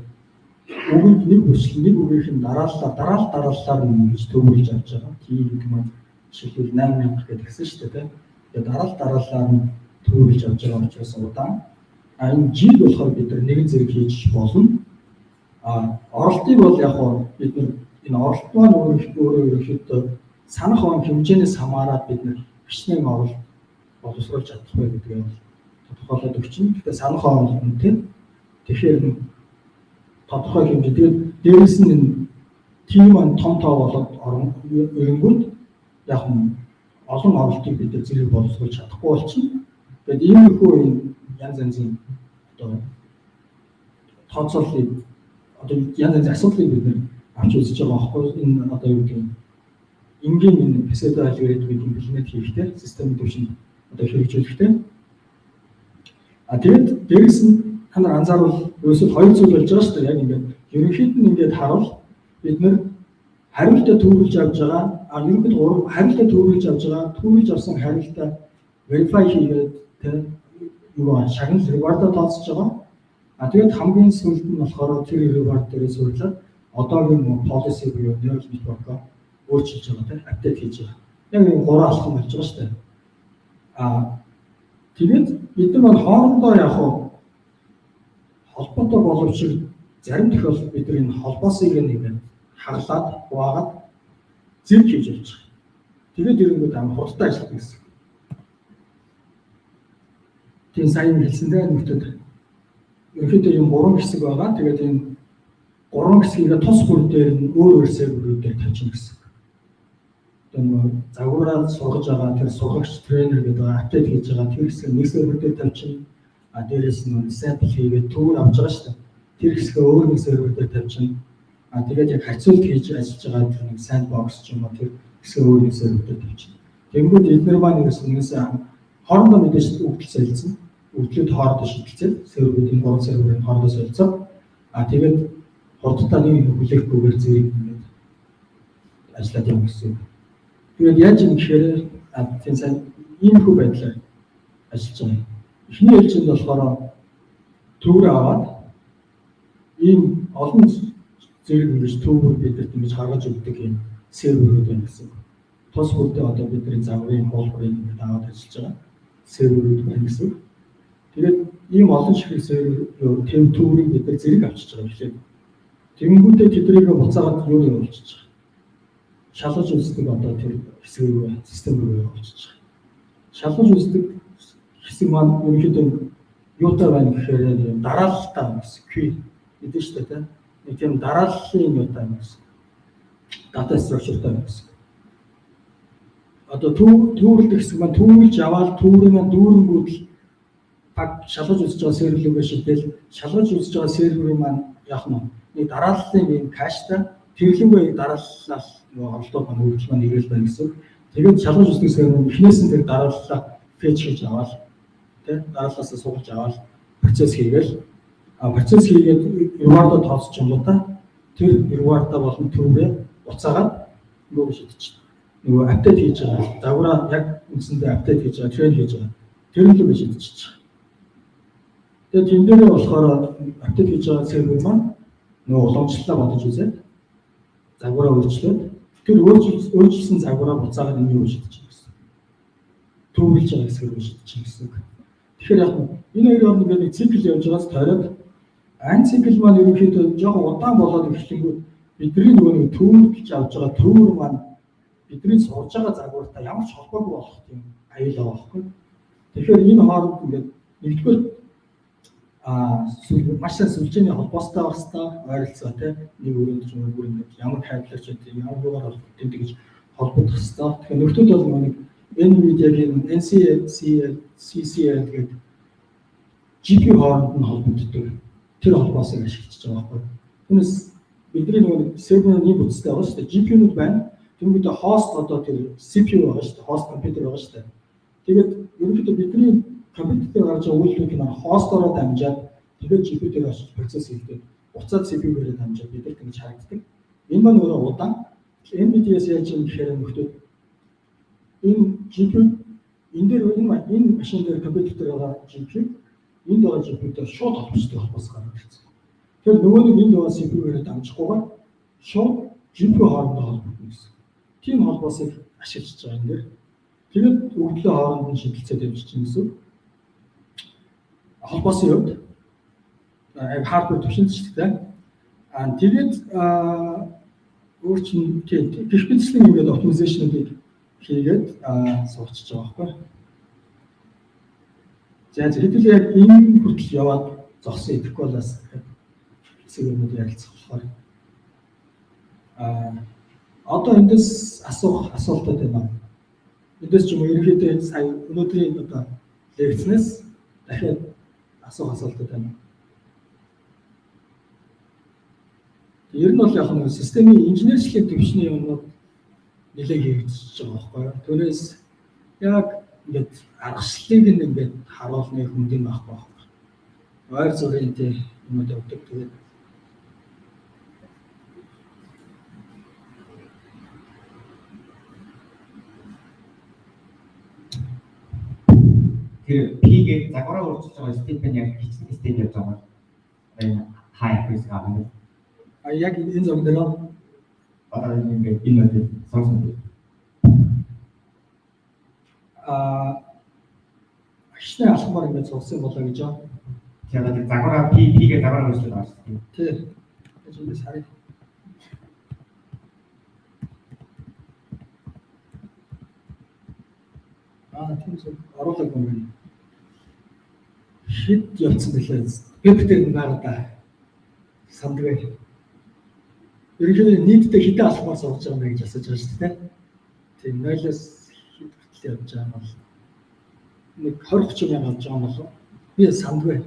үгэнд нэг хүсэл нэг үгийнх нь дарааллаар ингэж төвлөрж авч байгаа. Тийм гэдэг маань жишээлбэл 8000 гэдэг гэсэн шүү дээ тийм. Тэгээд дарааллаар нь төвлөрж авч байгаа учраас удаан. Энэ жиг болохоор бид нар нэгэн зэрэг хийж болно. Оролтыг бол яг нь бид нар энэ оролт маань өөрөө ерөнхийдөө санах он хэмжээнээс хамаарат бид нар бичнээн оролт боловсруулж чадах бай гэдгийг бол тодорхойлоод өгч байна. Гэхдээ санах он үнэтэй. Тэгэхээр тодорхой хэмжээ. Тэгээд дээрээс нь энэ тим маань том болоод өрөнгөнд яг нь олон оролтыг бид нар зэрэг боловсруулж чадахгүй болчихно. Тэгээд иймэрхүү янз янзын одоо тооцооллыг одоо янз янзын асуудлыг бид нар авч үзэж байгаа байхгүй. Энэ одоо юу гэдэг энгийн энэ псевдо алгоритмыг имплемент хийхдээ системийн төвшөнд одоо хэрэгжүүлэхдээ тэгээд дээрээс нь та нар анзаарвал ерөөсөө хоёр зүйл болж байгаа шүү дээ. Яг ингээд ерөнхийд нь ингээд харуул бид нар хариултаа төвлөрж авч байгаа. Ерөнхийд хариултаа төвлөрж авч байгаа. Төвлөрж авсан хариултаа verify хийгээд тэгээд юу шагнал reward-а тооцож байгаа. Тэгээд хамгийн сүүлд нь болохоор тэр reward дээрээ сурлаад одоогийн policy буюу neural network-а өөрчилж байгаа тийм апдейт хийж байгаа. Яг энэ гурван алхам болж байгаа шүү дээ. Тэгээд бид нар хоорондоо яг холбоотой боловч зарим тохиолдолд бид нар энэ холбоосыг нэг хаглаад хуваагаад зэрэг хийж болж байгаа. Тэгээд ирэнгүүт амар хурдтай ажилладаг гэсэн. Тийм сайн хэлсэндээ нөхдөд ерөнхийдөө юм 3 хэсэг байгаа. Тэгээд энэ 3 хэсгийг тус бүр дээр нь өөр серверүүдээр тавьчихна гэсэн. Тэгээд загвараар сургаж байгаа тэр сургагч тренер гэдэг апдейт хийж байгаа тэр хэсэг нэг сервер дээр тавьчихна. Дээрээс нь sample хийгээд төвөр авч байгаа шүү дээ. Тэр хэсгээ өөр нэг сервер дээр тавьчихна. Тэгээд яг хацуулт хийж ажиллаж байгаа тэр нэг sandbox ч юм уу тэр хэсгээ өөр нэг сервер дээр тавьчихна. Тэнгүүд эдгээр маань нэгээс хоорондоо мэдээж өгдөл солилцсон. Өгдлүүд хоорондоо шийдэлцээд серверүүдийн 3 серверийн хоорондоо солилцоо. Тэгээд хурдтай нэг хүлээхгүйгээр зэрэг ингээд ажиллаад явах гэсэн. Тэгээд яаж юм гэхээр тийм сайн ийм хүү байдлаар ажиллаж байгаа. Эхний ээлжинд болохоор төвөр аваад ийм олон зэрэг ингэж төвөр бидэд ингэж гаргаж өгдөг юм серверүүд байна гэсэн. Тус бүрдээ одоо бидний загварын холбоорыг ингээд аваад ажиллаж байгаа серверүүд байна гэсэн. Тэгээд ийм олон ширхэг сервер тэм төврийг бид нар зэрэг авчиж байгаа гэхлээр тэгэнгүүтээ тэднийг буцаагаад юу явуулчих байгаа. Шалгаж үздэг одоо тэр хэсэг рүү систем рүү явуулчих байгаа. Шалгаж үздэг хэсэг маань ерөнхийдөө юутай байна гэхээр дараалалтай гэсэн. Queue гэдэг шүү дээ тийм. Нэг тийм дарааллын юутай байна гэсэн. Data structure-тай байна гэсэн. Одоо төвөрлөлт хэсэг маань төвөрлж аваад төврийн маань дүүрэнгүүд пак шалгаж үзэж байгаа сервер рүүгээ шилдээл шалгаж үзэж байгаа серверийн маань яах нь нэг дарааллын юм каштай тэрлэггүй дарааллал нөгөө оролдоод маань хөгжил маань ирээл байна гэсэн. Тэгээд шалгаж үздэг сервер эхнээс нь тэр дарааллаа фетч хийж аваад тий дарааллаасаа суулж аваад процесс хийгээл процесс хийгээд reward-а тооцож юм уу та тэр reward-а болон төврээ буцаагаад нөгөө шидэж нөгөө апдейт хийж байгаа. Загвараа яг үндсэндээ апдейт хийж байгаа, трейн хийж байгаа. Тэр нь л биш шидэж байгаа. Тэгээд энэ дээрээ болохоор апдейт хийж байгаа сервер маань нөгөө уламжлалаа бодож үзээд загвараа өөрчлөөд тэр өөрчилсөн загвараа буцаагаад энэ юу шидэж байгаа гэсэн. Төвөрлж байгаа хэсгээр шидэж байгаа гэсэн. Тэгэхээр яг энэ хоёрын хооронд нэг цикл явж байгаас тойроод ан цикл маань ерөнхийдөө жоохон удаан болоод ирэхлээр бидний нөгөө нэг төвөрлж авч байгаа төвөр маань бидний сурж байгаа загвартай ямар ч холбоогүй болох юм аюул авахгүй. Тэгэхээр энэ хооронд ингээд нэгдүгээр маш сайн сүлжээний холбоостой байх хэрэгтэй ойролцоо тийм нэг өрөөнд ч өөр ингээд ямар хайдлаач гэдэг ямар юугаар холбогддог гэж холбогдох хэрэгтэй. Тэгэхээр нөхдөд бол нэг NVIDIA-гийн NCCL гэдэг GPU хооронд нь холбогддог. Тэр холбоосыг ашиглаж байгаа байхгүй. Түүнээс бидний нэг серверийн бүтцтэй байгаа шүү дээ. GPU-нууд байна. Тэгмээ хост одоо тэр CPU байгаа шүү дээ. Хост компьютер байгаа шүү дээ. Тэгээд ерөнхийдөө бидний компьютерээр гарч байгаа үйлдэлүүд маань хостоор дамжаад тэгээд GPU-ээр очиж процесс хийдэг. Буцаад CPU-гээр дамжаад бидэрт ингэж харагддаг. Энэ маань өөрөө удаан. NVIDIA-с яаж юм гэхээр нөхдөд энэ GPU энэ дээр энэ машин дээр компьютер дээр байгаа GPU энд байгаа GPU-тэй шууд холбогддог холбоос гараад ирсэн. Тэгэхээр нөгөө нэг энд байгаа CPU-гээр дамжихгүйгээр шууд GPU хоорондоо холбогдно гэсэн. Тийм холбоосыг ашиглаж байгаа юм дээр. Тэгээд өгдлөө хооронд нь шидэлцээд явж чинь гэсэн. Холбоосын хувьд яг хардвер төвшинч шүү дээ. Тэгээд өөрчлөлт гэх мэтчлэн ингээд оптимизашнуудыг хийгээд сурчиж байгаа байхгүй. За хэдүүл яг энэ хүртэл яваад зогсон эдиколаас хэсэг юмуд ярилцах болохоор одоо эндээс асуултууд байна. Эндээс ч юм уу ерөнхийдөө сая өнөөдрийн одоо лекцнээс дахиад асуултууд байна. Ер нь бол яг нэг системийн инженерчлэгийн төвшний юмнууд нэлээд хэрэгжиж байгаа байхгүй юу. Түүнээс яг ингээд аргачлалыг ингээд харуулны хүндийн байхгүй байхгүй. Ойр зүрийн тэ юмуд явдаг. Тэгээд тэр P-гээ загвараа өөрчилж байгаа степен яг хичнээн степ явж байгаа. Хай фрис гавна. Яг энэ зам дээр ингээд энэ үед сонсон. Хичнээн алхмаар ингээд зогсон болоо гэж байна. Тэгээд загвараа P-гээ загвараа өөрчилж байгаа шүү дээ. Тэг. Эцэг сарай. Тийм зөв оруулаг юм байна. Шид явцсан байлаа. Веб дээр байгаа да. Сандгүй. Ерөнхийдөө нийтдээ хэдэн алхмаар сууж байгаа юм гэж асууж байгаа шүү дээ. Тийм 0-оос хэд хүртэл явж байгаа юм бол нэг 20-30 мянга авч байгаа юм болов. Би сандгүй.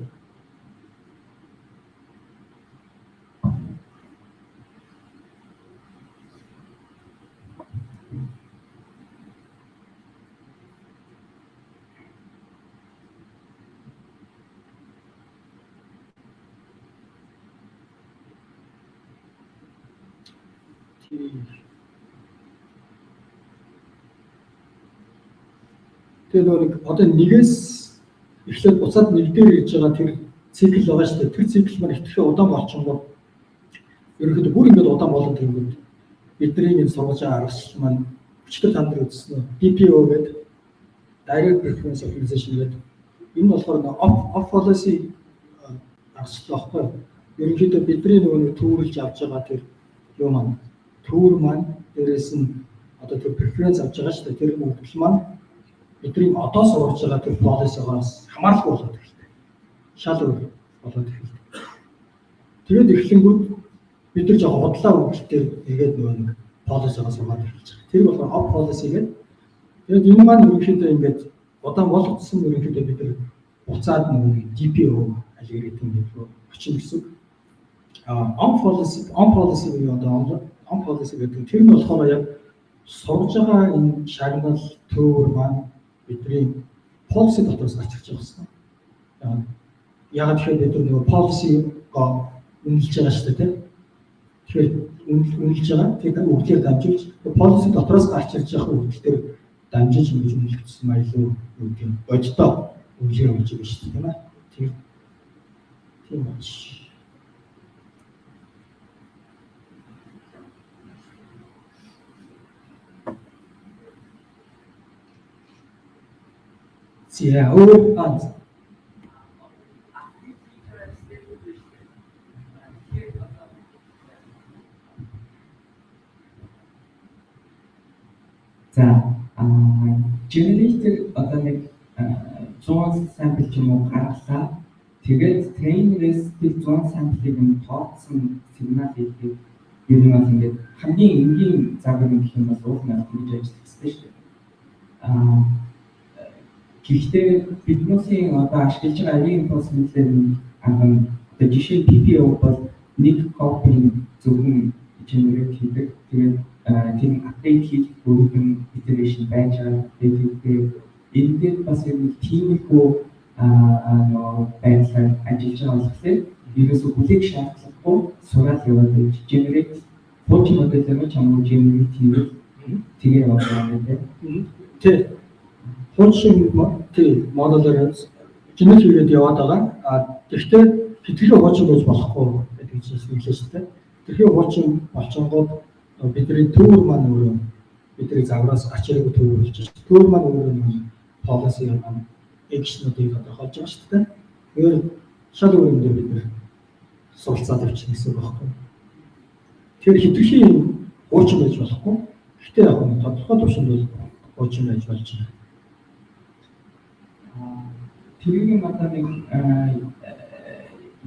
Тэгээд одоо нэгээс эхлээд буцаад нэг дээр ирж байгаа тэр цикл байгаа шүү дээ. Тэр цикл маань ихтгэхээ удаан болчихгоо ерөнхийдөө бүр ингээд удаан болоод ирэнгүүт бидний энэ сургаж байгаа аргачлал маань өчтөр та нар үзсэн нь DPO гэдэг Direct Preference Optimization гэдэг. Энэ болохоор off policy аргачлал баггүй. Ерөнхийдөө бидний нөгөө төвөрлж авч байгаа тэр юу маань төвөр маань дээрээс нь одоо тэр preference авч байгаа шүү дээ. Тэр үйлдэл маань бидний одоо сургаж байгаа тэр policy-гоос хамааралгүй болоод эхэлдэг. Шал өөр болоод эхэлдэг. Тэгээд эхлэнгүүд бид нар жоохон худлаа үйлдэлээр тэгээд нөгөө нэг policy-гоос хамаарал эхэлж байгаа. Тэр болохоор off policy гэдэг. Тэгээд энэ маань ерөнхийдөө ингээд удаан болгоцсон ерөнхийдөө бид нар буцаад нөгөө DPO алгоритм гэдэг рүү очих гэсэн. On policy буюу одоо on policy гэдэг тэр нь болохоор яг сурж байгаа энэ шагнал төвөр маань бидний policy дотроос гарч ирж байгаа юм. Яг тэгэхээр бид нөгөө policy-го үнэлж байгаа шүү дээ. Тэгэхээр үнэлж байгаа тэр үгээр дамжуулж policy дотроос гарч ирж байгаа үгдэлээр дамжиж ингэж үнэлэгдсэн маяг юу гэдэг юм. Боддоо үнэлэр болж байгаа шүү дээ тийм ээ. Тийм байна. Yeah, generator одоо нэг 100 sample ч юм уу гаргалаа. Тэгээд trainer-ээс тэр 100 sample-ийг нь тооцсон сигнал хийдэг. Ер нь бол ингээд хамгийн энгийн загвар гэх юм бол уг нь тэгж ажиллах шүү дээ. Гэхдээ биднээсийн одоо ашиглаж байгаа авийн импульс мэтлэр одоо жишээ нь PPO бол нэг копи зөвхөн generate хийдэг. Тэгээд тийм апдейт хийх бүрэн iteration байж байгаа. Тэгээд энэ дээр бас нэг тиймэрхүү байдлаар ажиллаж байгаа болохоор ерөөсөө бүлэг шаардлагагүй сураад яваад байж generate хуучин модельээр чамд generate хийвэл тэгээ яваад байна тийм. Хуучин модельээр generate хийгээд яваад байгаа. Гэхдээ хэдүүлээ хуучин гэж болохгүй гэдэг чинь хэлсэн шүү дээ. Тэгэхээр хуучин болчингууд бидний төвөр маань өөрөө бидний загвараас гарч ирээгүй төвөр болж байна. Төвөр маань өөрөө policy маань экшнүүдийг тодорхойлж байгаа шүү дээ. Тэгэхээр шал өөр юм дээр бид нэр суралцаад явчих гэсэн үг байхгүй. Тэгэхээр хэдүүлээ хуучин байж болохгүй. Гэхдээ яг нь тодорхой төвшөнд бол хуучин байж болж байна. Тэрийг одоо нэг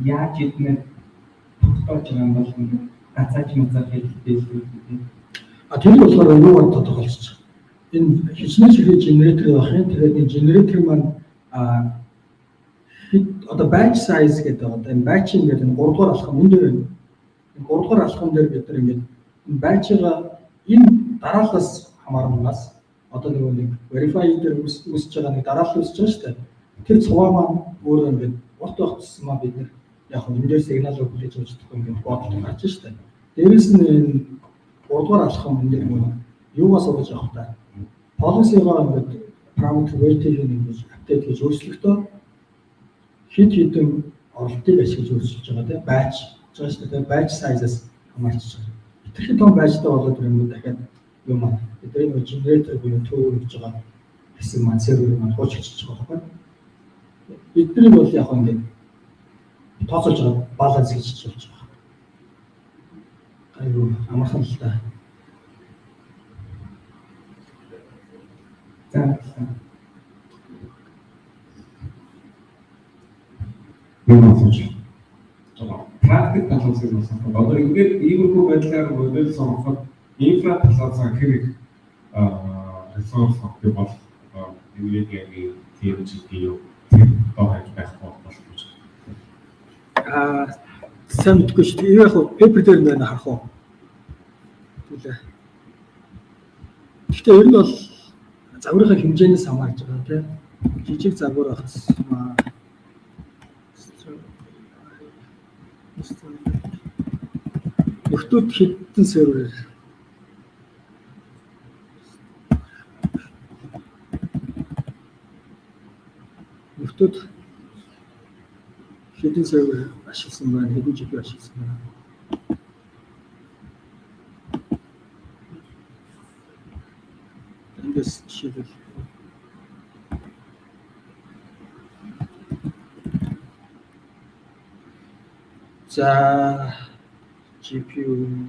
яаж идэнэ тогтоож байгаа юм бол гацаач мацаа хэлдэг. Тэр нь болохоор юугаар тодорхойлж байгаа. Энэ хичнээн ширхэг генератор байх юм. Тэгээд энэ генератор маань одоо batch size гэдэг одоо энэ batching гэдэг нь 3 дугаар алхам энэ дээр энэ 3 дугаар алхам дээр бид нар ингээд энэ batch-га энэ дарааллаас хамааруулнаас одоо нэг verify дээр үсэж байгаа нэг дараалал үсэж байгаа шүү дээ. Тэр цуваа маань өөрөө ингээд урт байх тусам маань бид нэр яг энэ дээр сигналыг хүлээж авч чадахгүй ингээд бодлоо гарч шүү дээ. Дээрээс нь энэ 3 дугаар алхам энэ нэг юугаас урж авах та policy-гоо ингээд parameter weighting ингэж апдейт хийж өөрчлөхдөө хэд хэдэн оролтыг ашиглаж өөрчилж байгаа тийм batch гэж шүү дээ. Batch size-аас хамаарч байгаа. Хэтэрхий том batchтай болоод ирэмүүд дахиад юм аа бидний нэг generator буюу төвөр гэж байгаа хэсэг маань сервер маань хуучилж байгаа байхгүй. Бидний бол яг ингээд тооцоолж байгаа баланс гэж хэлж байгаа. Айгуу амархан л та. Практик талаасыг сонсон. Одоо ингээд иймэрхүү байдлаар модель сонгоход инфра талаасаа хэрэг ресурс авах бол энергийн TMG-ийн тоогч байхгүй болох гэж. Сайн мэдгүй шүү дээ. Яг нь пепер дээр нэ харах уу. Түлээ. Гэхдээ ер нь бол загварынхаа хэмжээнээс хамаарч байгаа тийм. Жижиг загвар ахсмаа. Нөхдүүд хэдэн сервер нөхдүүд хэдэн сервер ашигласан байна, хэдэн GPU ашигласан байна. эндээс жишээлбэл за GPU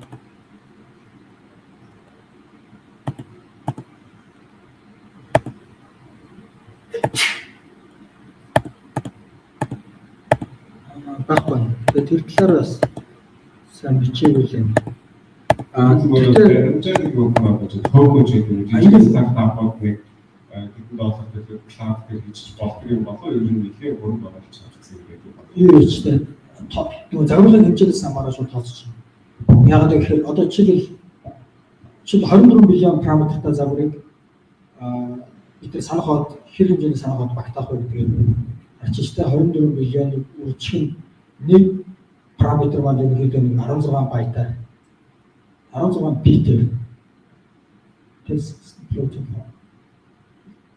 баггүй. Тэр талаар бас сайн бичээгүй юм. Тэгэхээр энэ нэг нэг төгөөж гэдэг энэ стартапууд нэг $1,000 гэдэг клауд гэж болдог юм болоо ер нь нэлээд өргөн байгаа гэж санагдсан юм байдаг. Юу ч тийм нөгөө загварлын хэмжээс хамаараа шууд тооцож байна. Яг тэгэхээр одоо жишээлбэл 24 биллион параметртай загварыг бид нар санахад хэр хэмжээний санахад багтаах вэ гэдгийг ачижтай 24 биллионыг үржих нэг параметр маань ерөнхийдөө 16 байтай 16 битээр тест плотинг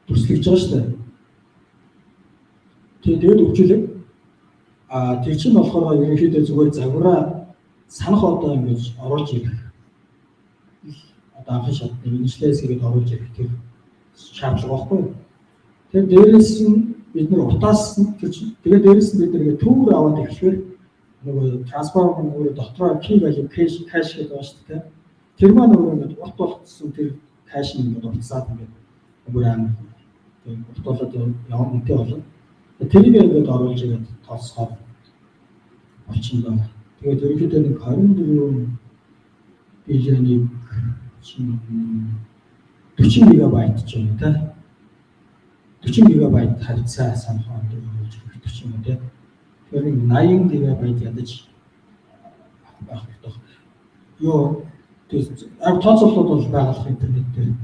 төрслөж байгаа шүү дээ. Тэгээд өгчүүлэг тэр чинь болохоор ерөнхийдөө зүгээр загвараа санах одоо ингэж оруулж ирэх. Одоо анхны шатны инженерээс игээд оруулж ирэх тэр шаардлага байхгүй. Тэгээд дээрээс нь бид нар утаас тэгээд дээрээс нь бид нэг төвөр аваад эхлэхээр нөгөө трансформер нөгөө дотроо key value cache гэдэг байгаа шүү дээ. Тэр маань нөгөө ингэ урт болгосон тэр cache нь ингэ уртсаад ингэ нөгөө амар тийм урт болоод явна үнэтэй болно. Тэрийг ингэ оруулж ирээд тооцохоор болчихно даа. Тэгээд ерөнхийдөө нэг 24 биллионыг 40 гигабайт ч юм те 40 гигабайт харьцаа санах оруулж ирэх юм те. Тэгэхээр 80 гигабайт ядаж авах хэрэгтэй. Юу тооцоололууд бол байгалах интернет дээр.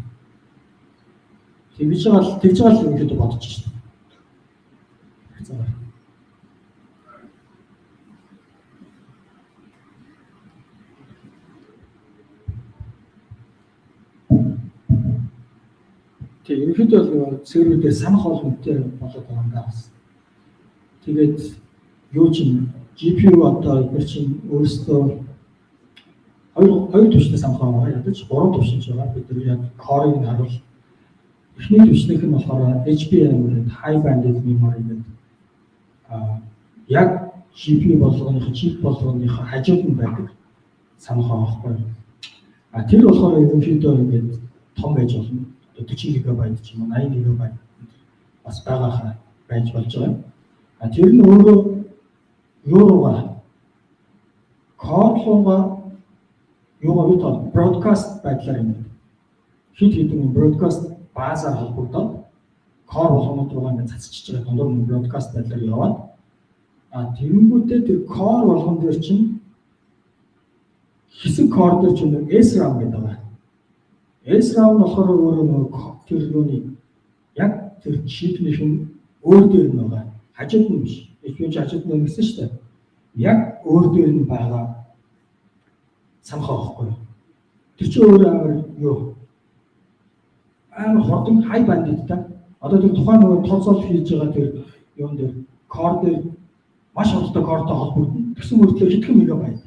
Тэгж байгаа л ерөнхийдөө бодож байна. Тэгээ ерөнхийдөө бол цэврүүдээр санах боломжтой болоод байгаа юм даа. Тэгээд юу чинь GPU одоо бид чинь өөрсдөө хоёр түвшний санах байгаа. Ядаж 3 түвшинч байгаа. Бид нар яг core-ыг харуул. Эхний түвшнийх нь болохоор HBM high bandwidth memory гэдэг яг GPU болгоныхоо чип болгоныхоо хажууд нь байдаг санах байхгүй. Тэр болохоор ерөнхийдөө ингээд том байж болно. 40 гигабайт ч юм уу 80 гигабайт бас байгаа байж болж байгаа. Тэр нь өөрөө юуруугаа кодлуугаа юугаа broadcast байдлаар юм. Хит хэдэн broadcast базаар холбогдоод core болгонууд руугаа ингээд цацчихж байгаа дундуур нь broadcast байдлаар яваад тэрнгүүтээ тэр core болгон дээр чинь хэсэг core дээр чинь SRAM гэдэг байгаа. SRAM нь болохоор өөрөө нөгөө тэр юуны яг тэр чипнийх нь өөр дээр нь байгаа. Хажууд нь биш. HBM хажууд нь гэсэн шүү дээ. Яг өөр дээр нь байгаа санах байхгүй. Тэр чинь өөр амар юу? Амар хурдан high bandwidthтай. Одоо тэр тухайн нөгөө тооцоолол хийж байгаа тэр юун дээр core дээр маш хурдтай core-той холбогдно. Тэгсэн мөртлөө хэдхэн мегабайт.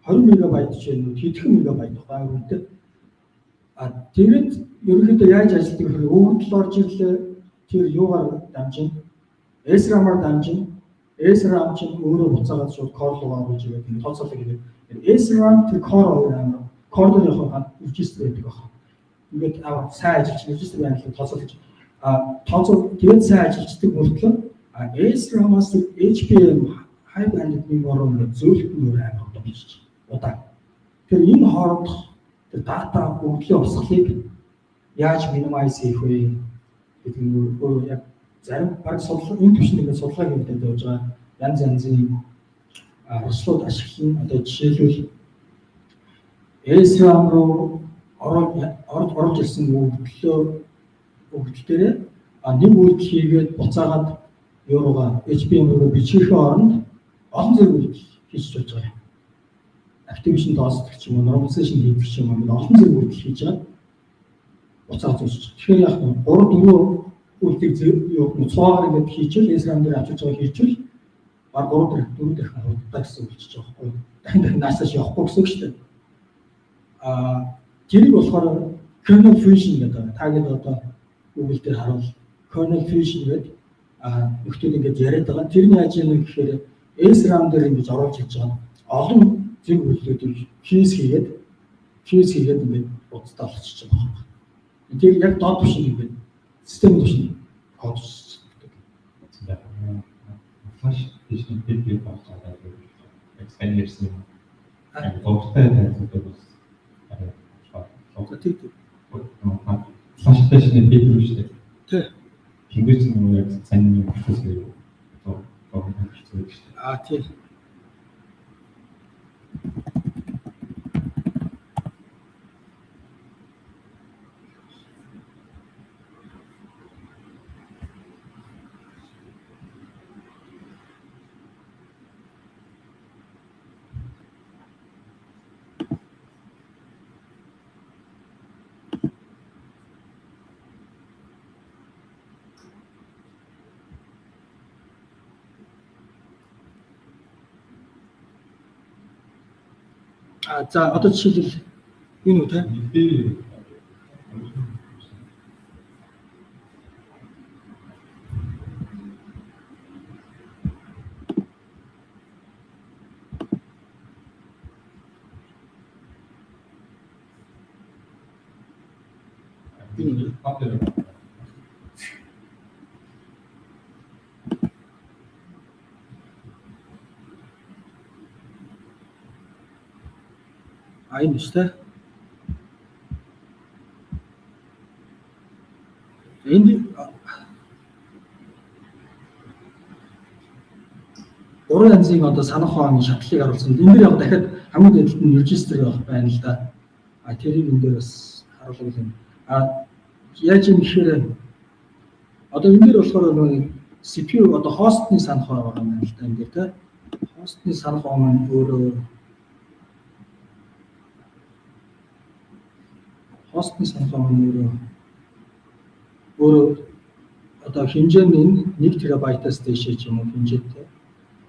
20 мегабайт ч юм уу хэдхэн мегабайт байгаа үнэтэй. Тэгээд ерөнхийдөө яаж ажилладаг гэхээр өвгөл орж ирлээ тэр юугаар дамжин SRAM-аар дамжин SRAM чинь өөрөө буцаагаад шууд core руу оруулж ирээд энэ тооцоолол хийгээд SRAM тэр core дээр яг регистр байдаг байна. Ингээд сайн ажиллаж регистр байдлыг тооцоолж тооцоо тэгээд сайн ажиллаждаг мөртлөө SRAM-аас HBM high bandwidth memory зөвлөлт нь өөр амар том биш. Удаа. Тэр энэ хоорондох тэр дата бүгдийн урсгалыг яаж minimize хийх вэ гэдэг нь өөр яг зарим баг судлал энэ төвшөнд ингээд судалгаа хийгээд явж байгаа янз янзын урсгалууд ашиглан одоо жишээлбэл SRAM руу орж ирсэн өгдлөөрөө нэг үйлдэл хийгээд буцаагаад юуруугаа HBM руу бичихээ оронд олон зэрэг үйлдэл хийж болж байгаа. Activation тоосдог ч юм уу, normalization хийдэг ч юм уу, олон зэрэг үйлдэл хийж байгаа. Буцаад зурчих. Тэгэхээр яг 3-4 үйлдэл юу цаагаар ингээд хийчихвэл SRAM дээр авчиж байгаа хийчихвэл баг 3-4 дахин хурдтай гэсэн үг болчих жоохгүй. Дахин наасааш явахгүй гэсэн үг шүү дээ. Тэрийг болохоор kernel fusion гэдэг байна. Та гээд одоо Google дээр харуул kernel fusion гэдэг нөхдөд ингэж яриад байгаа. Тэр нь яаж юм гэхээр SRAM дээр ингэж оруулж хийж байгаа. Олон зэрэг үйлдэлүүдийг fuse хийгээд ингэж буддаа олчихж байгаа. Тэр яг доод түвшин ингэж систем түвшин код 진짜 사실 대신 되게 많잖아요. 엑스펜디스 어떻게 되는지도 사실 대신에 비교시 네. 빙글증으로 약사님 주세요. 또 거기 тийм. За одоо жишээлбэл энэ үү те. Энэ шүү дээ. Энд уран янзын одоо санах ухааны шатлалыг харуулсан. Энэ дээр яг дахиад хамгийн дээдлэлт нь регистр байна л да. Тэрийг энэ дээр бас харуулах юм. Яаж юм гэхээр одоо энэ дээр болохоор нэг CPU одоо хостны санах ухаан байгаа юм л да энэ дээр те. Хостны санах ухаан нь хостны санах ухаан нь өөрөө одоо хэмжээ нь 1 терабайтаас дээш юм уу хэмжээтэй.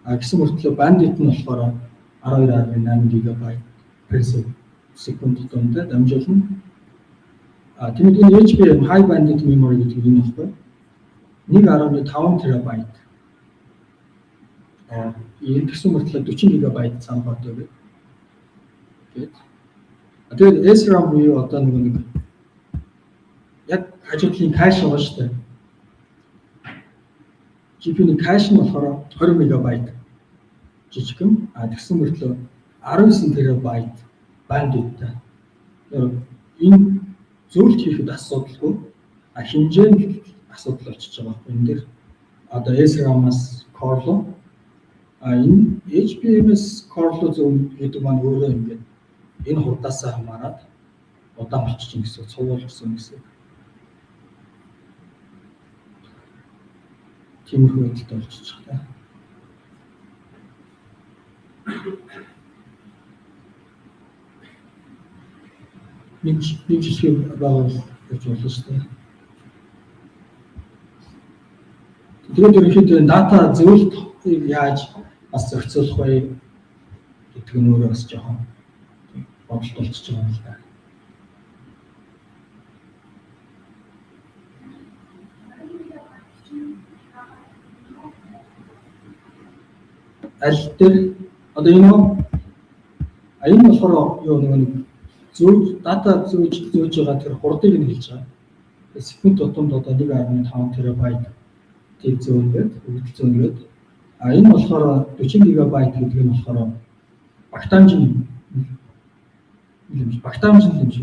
Гэсэн мөртлөө бандвит нь болохоор 12.8 гигабайт per second томтой дамжуулна. Тэгвэл энэ HBM high bandwidth memory гэдэг юм байна. 1.5 терабайт. Энэ гэсэн мөртлөө 40 гигабайт санах ухаантай гэдэг. Тэгээд SRAM буюу одоо нэг яг хажуудлын кэш байгаа шүү дээ. GPU-ний кэш нь болохоор 20 мегабайт жижигхэн. Тэгсэн мөртлөө 19 терабайт бандвиттэй. Энэ зөвлөлт хийхэд асуудалгүй. Хэмжээ нь асуудал болчихж байгаа юм. Энэ дэр одоо SRAM-аас core руу энэ HBM-ээс core руу зөв гэдэг маань өөрөө ингээд энэ хурдаасаа хамаарат удаан болчихсон гэсэн цувуулсан гэсэн. Тиймэрхүү байдалтай болчихж байгаа. Нэг жишээ байгаа гэж болно шүү дээ. Тэгээд ерөнхийдөө дата зөвлөлт яаж бас зохицуулах вэ гэдэг нь өөрөө бас жоохон бодлоо болчихж байгаа юм л да. Аль дээр одоо энэ болохоор юу нэг зөв дата зөөж байгаа тэр хурдыг нь хэлж байгаа. Секунд тутамд одоо 1.5 терабайт тийг зөөнгээд өгдөл зөөнгээд энэ болохоор 40 гигабайт гэдэг нь болохоор багтаамжийн юм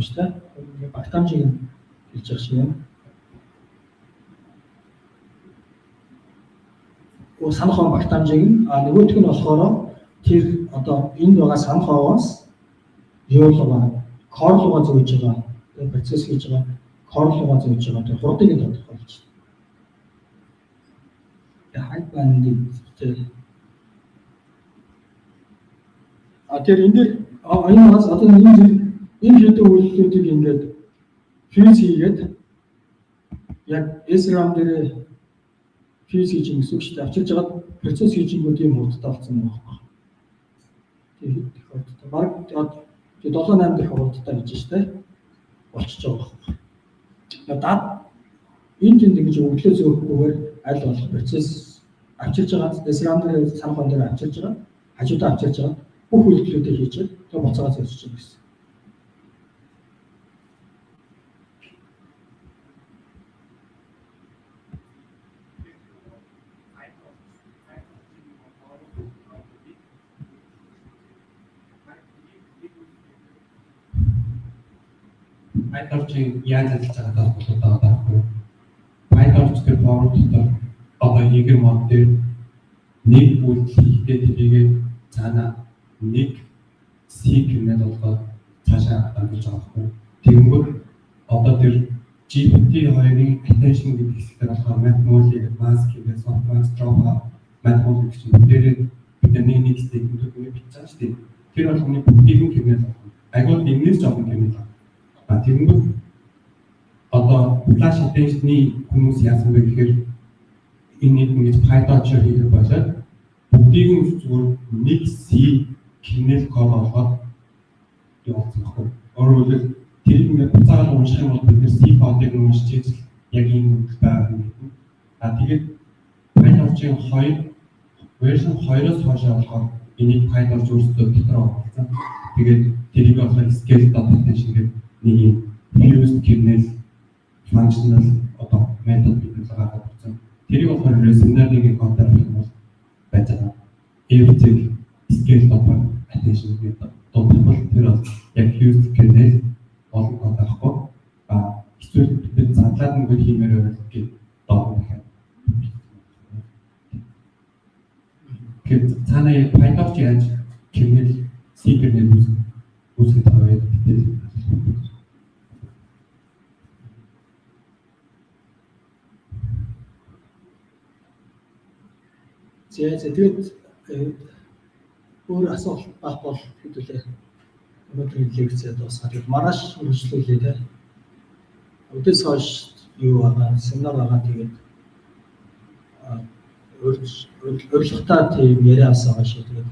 шүү дээ. Багтаамжийг хэлж байгаа шиг юм. Санах ухаан багтаамжийг нөгөөх нь болохоор тэр одоо энд байгаа санах ухаанаас юу л core руугаа зөөж байгаа. Тэр процесс хийж байгаа core руугаа зөөж байгаа. Тэр хурдыг нь тодорхойлж байна. High bandwidth тэр энэ дэр энэ бас одоо энэ хэдэн үйлдэлүүдийг ингээд fuse хийгээд яг SRAM дээр fuse хийж гэсэн үг шүү дээ. Авчирж байгаа процесс хийжингүүд юм хурдтай болсон юм байна. Тэр хурдтай баг 7-8 дахь хурдтай гэж шүү дээ. болчихж байгаа байхгүй. Надад энэ тэнд ингэж өглөө зөөхгүйгээр аль болох процесс авчирж байгаа. Десрамдрын санах он дээр авчирж байгаа. Хажуудаа авчирж байгаа. Бүх үйлдэлүүдийг хийж байгаа. Тэгээ буцаага зөөсөж байгаа гэсэн. Python-ийн яаж ажиллаж байгаадаа болоод байгаа. Python-ийн форм дотор одоо eager mode дээр нэг үйлдэл хийхдээ тэрийг цаана нэг C гэмээр болгоод цаашаа дамжуулж байгаа хгүй. Тэгэнгүүт одоо тэр GPT-2-ын attention гэдэг хэсгээр болохоор math-mode, mask гэдэг softmax drop math-mode гэж бүгдээрээ бидний нэг statement-ийг бичиж байгаа шүү дээ. Тэр болгоны бүгдийг нь гэмээр болгоо. Айгуул энэс жоохон гэмээр болгоо. Тэгэнгүүт одоо flash attention-ы хүмүүс яасан бэ гэхээр энэ ингэж Python-ч хийх болоод бүгдийг нь зүгээр нэг C kernel code болгоод явуулсан байхгүй. Өөрөөр хэлбэл тэрийг ингээд буцаагаад унших юм бол бид нэр C code-ыг уншиж яг энэ үйл байгаа юм. Тэгээд Python-ийн 2 version 2-оос хойш болгоод энийг Python-ч өөрсдөө дотор оруулсан. Тэгээд тэрийг болохоор scale data attention гэдэг нэг юм used kernel functional одоо method гэдэг гаргаад ирсэн. Тэрийг болохоор resume-ийн контент юм байж байгаа. Everything scale data attention гэдэг тодорхой тэр яг used kernel олон код авахгүй. Эсвэл бид задлаад нэг хиймээр байх гэдэг доо дахиад. Гэвч цаана яг Python-ч яаж kernel C kernel үүсгэж байгаа гэдэг. Тэгээд өөр асуулт байх бол хэдүүлээ өнөөдрийн лекцэд дуусгаад маргааш үргэлжлүүлээ те. Өдөөс хойш юу байгаа семинар байгаа тэгээд өөрчлөлтөө тийм яриас байгаа шүү тэгээд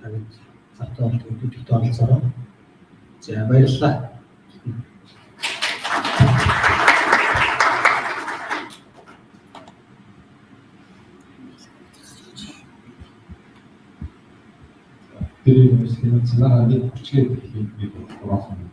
тэгээд цаатаа өдөртөө оролцоорой. За баярлалаа. Тэр юм шиг санаагаа нэг хүчээр хийх гэдэг байна.